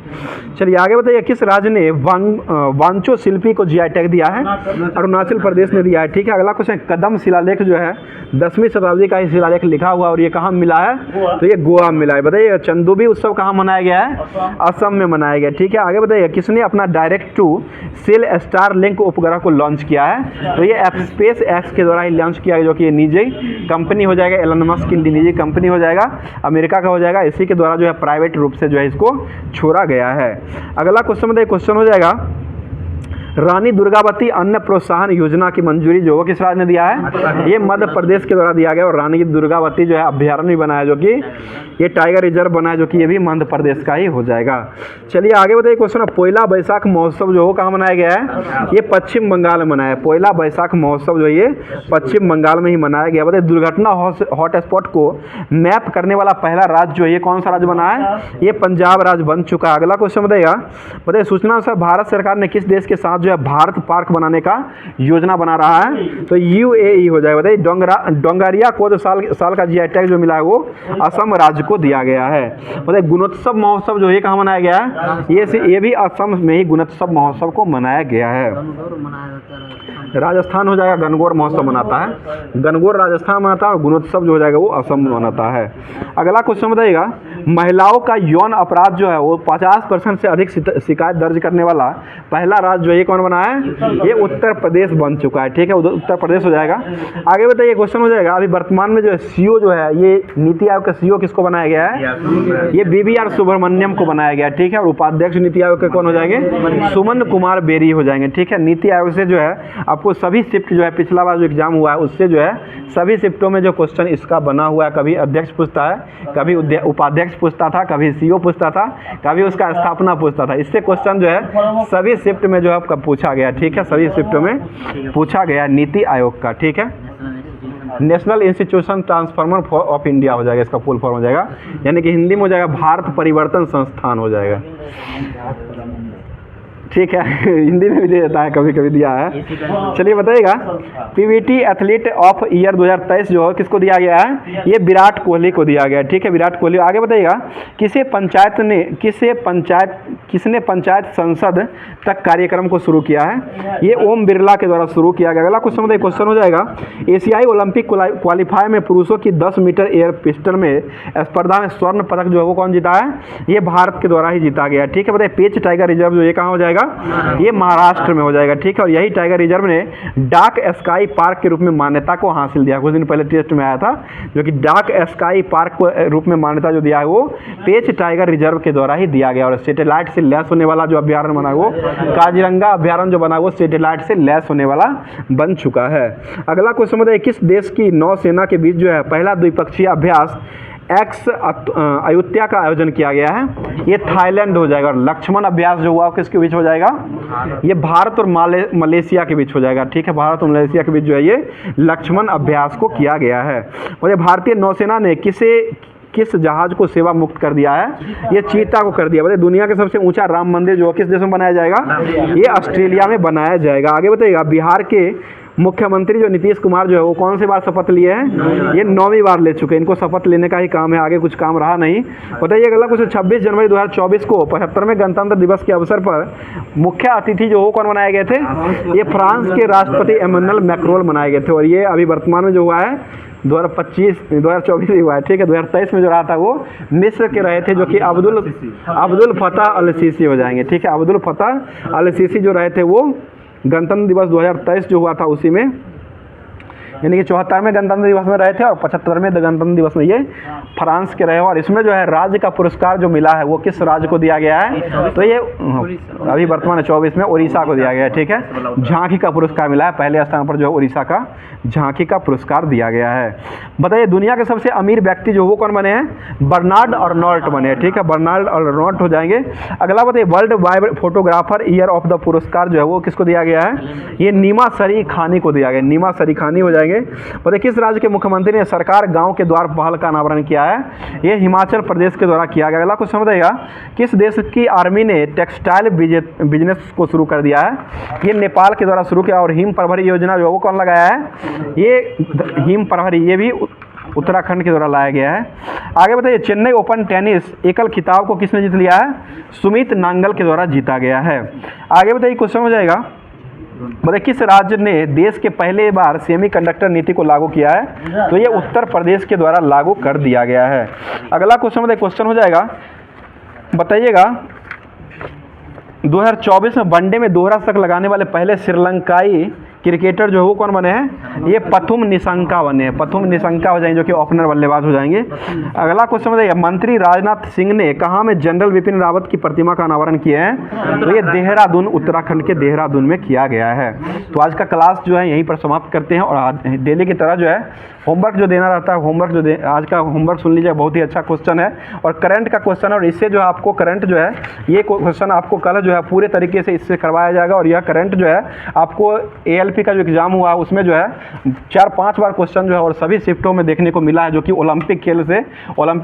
चलिए आगे बताइए किस राज्य ने वांचो शिल्पी को जीआई टैग दिया है? अरुणाचल प्रदेश ने दिया है। ठीक है, अगला क्वेश्चन कदम शिलालेख जो है 10वीं शताब्दी का ही शिलालेख लिखा हुआ, और ये कहाँ मिला है? तो ये गोवा में मिला है। बताइए चंदूबी उत्सव कहाँ मनाया गया है? असम में मनाया गया। ठीक है, आगे बताइए किसने अपना direct to cell Starlink उपग्रह को लॉन्च किया है? तो ये स्पेस एक्स के द्वारा ही लॉन्च किया है, जो कि ये निजी कंपनी हो जाएगा, एलन मस्क की निजी कंपनी हो जाएगा, अमेरिका का हो जाएगा। इसी के द्वारा जो है प्राइवेट रूप से जो है इसको छोड़ा गया है। अगला क्वेश्चन बताइए क्वेश्चन हो जाएगा रानी दुर्गावती अन्न प्रोत्साहन योजना की मंजूरी जो किस राज्य ने दिया है? ये मध्य प्रदेश के द्वारा दिया गया। और रानी दुर्गावती जो है अभ्यारण्य बनाया, जो कि ये टाइगर रिजर्व बना है, जो कि ये भी मध्य प्रदेश का ही हो जाएगा। चलिए आगे बताइए क्वेश्चन पोइला बैसाख महोत्सव जो कहाँ मनाया गया है? ये पश्चिम बंगाल में मनाया है। पोइला बैसाख महोत्सव जो ये पश्चिम बंगाल में ही मनाया गया। बताइए दुर्घटना हॉटस्पॉट को मैप करने वाला पहला राज्य जो ये कौन सा राज्य बना है? ये पंजाब राज्य बन चुका है। अगला क्वेश्चन बताइए सूचना अनुसार भारत सरकार ने किस देश के साथ जो है भारत पार्क बनाने का योजना बना रहा है? तो UAE हो जाएगा। बताइए डोंगरिया को जो साल का जीआई टैग जो मिला है वो असम राज्य को दिया गया है। बताइए गुणोत्सव महोत्सव जो ये कहाँ मनाया गया है? ये भी असम में ही गुणोत्सव महोत्सव को मनाया गया है। राजस्थान हो जाएगा, गणगौर महोत्सव मनाता है, गणगौर राजस्थान मनाता है, और गुणोत्सव जो हो जाएगा वो असम में मनाता है। अगला क्वेश्चन बताइएगा महिलाओं का यौन अपराध जो है वो 50% से अधिक शिकायत दर्ज करने वाला पहला राज्य जो है कौन कौन बना है? ये उत्तर प्रदेश बन चुका है, ठीक है, उत्तर प्रदेश हो जाएगा। आगे बताइए क्वेश्चन हो जाएगा, अभी वर्तमान में जो है सीईओ जो है, ये नीति आयोग का सीईओ किसको बनाया गया है? ये BVR सुब्रमण्यम को बनाया गया, ठीक है। और उपाध्यक्ष नीति आयोग के कौन हो जाएंगे? सुमन कुमार बेरी हो जाएंगे, ठीक है। नीति आयोग से जो है आपको सभी शिफ्ट जो है, पिछला बार जो एग्जाम हुआ है उससे जो है सभी शिफ्टों में जो क्वेश्चन इसका बना हुआ है, कभी अध्यक्ष पूछता है, कभी उपाध्यक्ष पूछता था, कभी सीईओ पूछता था, कभी उसका स्थापना पूछता था। इससे क्वेश्चन जो है सभी शिफ्ट में जो है आपका पूछा गया, ठीक है, सभी शिफ्टों में पूछा गया नीति आयोग का, ठीक है। National institution transformer of India हो जाएगा, इसका फुल फॉर्म हो जाएगा, यानी कि हिंदी में हो जाएगा भारत परिवर्तन संस्थान हो जाएगा, ठीक है। हिंदी में भी दे देता है, कभी कभी दिया है। चलिए बताइएगा, PBT एथलीट ऑफ ईयर 2023 जो है किसको दिया गया है? ये विराट कोहली को दिया गया है, ठीक है, विराट कोहली। आगे बताइएगा, किसने पंचायत संसद तक कार्यक्रम को शुरू किया है? ये ओम बिरला के द्वारा शुरू किया गया। अगला क्वेश्चन बताइए, क्वेश्चन हो जाएगा, एशियाई ओलंपिक क्वालिफायर में पुरुषों की 10 मीटर एयर पिस्टल में स्पर्धा में स्वर्ण पदक जो है वो कौन जीता है? ये भारत के द्वारा ही जीता गया, ठीक है। बताइए, पेच टाइगर रिजर्व जो ये कहाँ हो जाएगा? ये महाराष्ट्र में हो जाएगा, ठीक है। और यही टाइगर रिजर्व ने डार्क स्काई पार्क के रूप में मान्यता को हासिल दिया। कुछ दिन पहले टेस्ट में आया था, जो कि डार्क स्काई पार्क को रूप में मान्यता जो दिया है वो पेच टाइगर रिजर्व के द्वारा ही दिया गया। और सैटेलाइट से लैस होने वाला जो अभ्यारण्य बना है वो काजीरंगा अभ्यारण्य जो बना है वो सैटेलाइट से लैस होने वाला बन चुका है। अगला क्वेश्चन बताइए, किस देश की नौसेना के बीच जो है पहला द्विपक्षीय अभ्यास अयोध्या का आयोजन किया गया है? ये थाईलैंड हो जाएगा। और लक्ष्मण अभ्यास जो हुआ किसके बीच हो जाएगा? ये भारत और मलेशिया के बीच हो जाएगा, ठीक है। भारत और मलेशिया के बीच जो है ये लक्ष्मण अभ्यास को किया गया है। और ये भारतीय नौसेना ने किस जहाज को सेवा मुक्त कर दिया है? ये चीता को कर दिया। बताइए, दुनिया के सबसे ऊंचा राम मंदिर जो किस देश में बनाया जाएगा? ये ऑस्ट्रेलिया में बनाया जाएगा। आगे बताइएगा, बिहार के मुख्यमंत्री जो नीतीश कुमार जो है वो कौन सी बार शपथ लिए हैं? ये 9वीं बार ले चुके हैं। इनको शपथ लेने का ही काम है, आगे कुछ काम रहा नहीं। बताइए अगला कुछ, 26 जनवरी 2024 को 75वें गणतंत्र दिवस के अवसर पर मुख्य अतिथि जो वो कौन बनाए गए थे? ये फ्रांस के राष्ट्रपति इमैनुअल मैक्रोन बनाए गए थे। और ये अभी वर्तमान में जो हुआ है 2024 ही हुआ है, ठीक है। 2023 में जो रहा था वो मिस्र के रहे थे, जो कि अब्दुल फतह अल सीसी हो जाएंगे, ठीक है। अब्दुल फतह अल सीसी जो रहे थे वो गणतंत्र दिवस 2023 जो हुआ था उसी में, यानी कि 74वें गणतंत्र दिवस में रहे थे और 75वें गणतंत्र दिवस में ये फ्रांस के रहे। और इसमें जो है राज्य का पुरस्कार जो मिला है वो किस राज्य को दिया गया है? तो ये अभी वर्तमान 24 में उड़ीसा को दिया गया है, ठीक है। झांकी का पुरस्कार मिला है, पहले स्थान पर जो है उड़ीसा का झांकी का पुरस्कार दिया गया है। बताइए, दुनिया के सबसे अमीर व्यक्ति जो वो कौन बने हैं? बर्नार्ड अर्नॉल्ट बने हैं, ठीक है। बर्नार्ड अर्नॉल्ट हो जाएंगे। अगला बताइए, world wide photographer year of the पुरस्कार जो है वो किसको दिया गया है? ये नीमा सरी खानी को दिया गया, नीमा सरी खानी हो जाएंगे। बताइए, किस राज्य के मुख्यमंत्री ने सरकार गांव के द्वार पहल का अनावरण किया है? ये हिमाचल प्रदेश के द्वारा किया गया। अगला कुछ समझिएगा, किस देश की आर्मी ने टेक्सटाइल बिजनेस को शुरू कर दिया है? ये नेपाल के द्वारा शुरू किया। और हिम प्रभारी योजना जो वो कौन लगाया है? ये हिम प्रभारी, ये भी उत्तराखंड के द्वारा लाया गया है। आगे बताइए, चेन्नई ओपन टेनिस एकल खिताब को किसने जीत लिया है? सुमित नांगल के द्वारा जीता गया है। आगे बताइए, क्वेश्चन हो जाएगा, बताइए किस राज्य ने देश के पहले बार सेमीकंडक्टर नीति को लागू किया है? तो ये उत्तर प्रदेश के द्वारा लागू कर दिया गया है। अगला क्वेश्चन बताइए, क्वेश्चन हो जाएगा, बताइएगा 2024 में वनडे में दोहरा शतक लगाने वाले पहले श्रीलंकाई क्रिकेटर जो है वो कौन बने हैं? ये पथुम निशंका बने हैं, पथुम निशंका हो जाएंगे, जो कि ओपनर बल्लेबाज हो जाएंगे। अगला क्वेश्चन बताइए, मंत्री राजनाथ सिंह ने कहाँ में जनरल विपिन रावत की प्रतिमा का अनावरण किया है? तो ये देहरादून, उत्तराखंड के देहरादून में किया गया है। तो आज का क्लास जो है यहीं पर समाप्त करते हैं। और डेली की तरह जो है होमवर्क जो देना रहता है, होमवर्क आज का होमवर्क सुन लीजिए, बहुत ही अच्छा क्वेश्चन है और करंट का क्वेश्चन है। और इससे जो है आपको करंट जो है ये क्वेश्चन आपको कल जो है पूरे तरीके से इससे करवाया जाएगा। और यह करंट जो है आपको ALP का जो एग्जाम हुआ उसमें जो है 4-5 बार क्वेश्चन जो है और सभी शिफ्टों में देखने को मिला है, जो कि ओलंपिक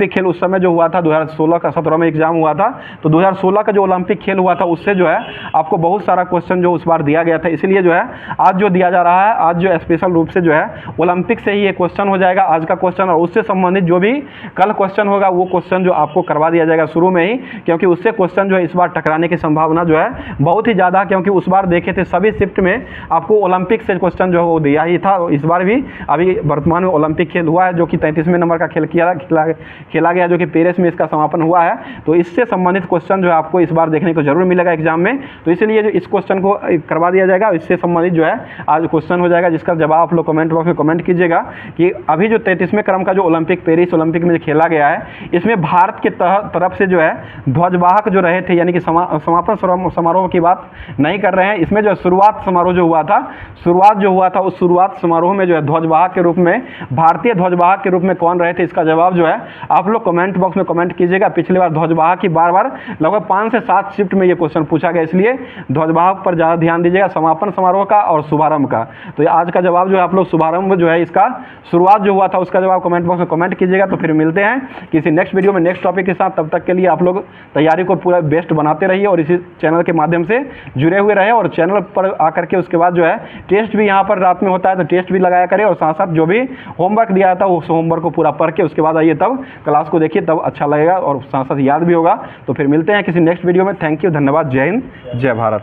खेल उस समय जो हुआ था 2016 का 17 में एग्जाम हुआ था। तो 2016 का जो ओलंपिक खेल हुआ था उससे जो है आपको बहुत सारा क्वेश्चन जो उस बार दिया गया था। इसलिए जो है आज जो दिया जा रहा है, आज जो स्पेशल रूप से जो है ओलंपिक से ही ये क्वेश्चन क्वेश्चन हो जाएगा आज का क्वेश्चन, और उससे संबंधित जो भी कल क्वेश्चन होगा वो क्वेश्चन जो आपको करवा दिया जाएगा शुरू में ही, क्योंकि उससे क्वेश्चन जो है इस बार टकराने की संभावना जो है बहुत ही ज़्यादा, क्योंकि उस बार देखे थे सभी शिफ्ट में आपको ओलंपिक से क्वेश्चन जो है वो दिया ही था। इस बार भी अभी वर्तमान में ओलंपिक खेल हुआ है जो कि 33वें नंबर का खेल खेला गया जो कि पेरिस में इसका समापन हुआ है। तो इससे संबंधित क्वेश्चन जो है आपको इस बार देखने को जरूर मिलेगा एग्जाम में, तो इसलिए जो इस क्वेश्चन को करवा दिया जाएगा, इससे संबंधित जो है आज क्वेश्चन हो जाएगा, जिसका जवाब आप लोग कमेंट बॉक्स में कमेंट कीजिएगा कि अभी जो 33वें क्रम का जो ओलंपिक पेरिस ओलंपिक में खेला गया है, इसमें भारत के तरफ से जो है ध्वजवाहक जो रहे थे, यानी कि समापन समारोह की बात नहीं कर रहे हैं, इसमें जो शुरुआत समारोह जो हुआ था उस शुरुआत समारोह में जो है ध्वजवाहक के रूप में, भारतीय ध्वजवाहक के रूप में कौन रहे थे, इसका जवाब जो है आप लोग कमेंट बॉक्स में कमेंट कीजिएगा। पिछली बार ध्वजवाहक की बार लगभग 5 से 7 शिफ्ट में ये क्वेश्चन पूछा गया, इसलिए ध्वजवाहक पर ज़्यादा ध्यान दीजिएगा, समापन समारोह का और शुभारंभ का। तो आज का जवाब जो है आप लोग शुभारंभ जो है इसका शुरुआत जो हुआ था उसका जवाब कमेंट बॉक्स में कमेंट कीजिएगा। तो फिर मिलते हैं किसी नेक्स्ट वीडियो में नेक्स्ट टॉपिक के साथ, तब तक के लिए आप लोग तैयारी को पूरा बेस्ट बनाते रहिए और इसी चैनल के माध्यम से जुड़े हुए रहे, और चैनल पर आकर के उसके बाद जो है टेस्ट भी यहाँ पर रात में होता है तो टेस्ट भी लगाया करें, और साथ साथ जो भी होमवर्क दिया जाता है उस होमवर्क को पूरा पढ़ के उसके बाद आइए, तब क्लास को देखिए, तब अच्छा लगेगा और साथ साथ याद भी होगा। तो फिर मिलते हैं किसी नेक्स्ट वीडियो में। थैंक यू, धन्यवाद, जय हिंद, जय भारत।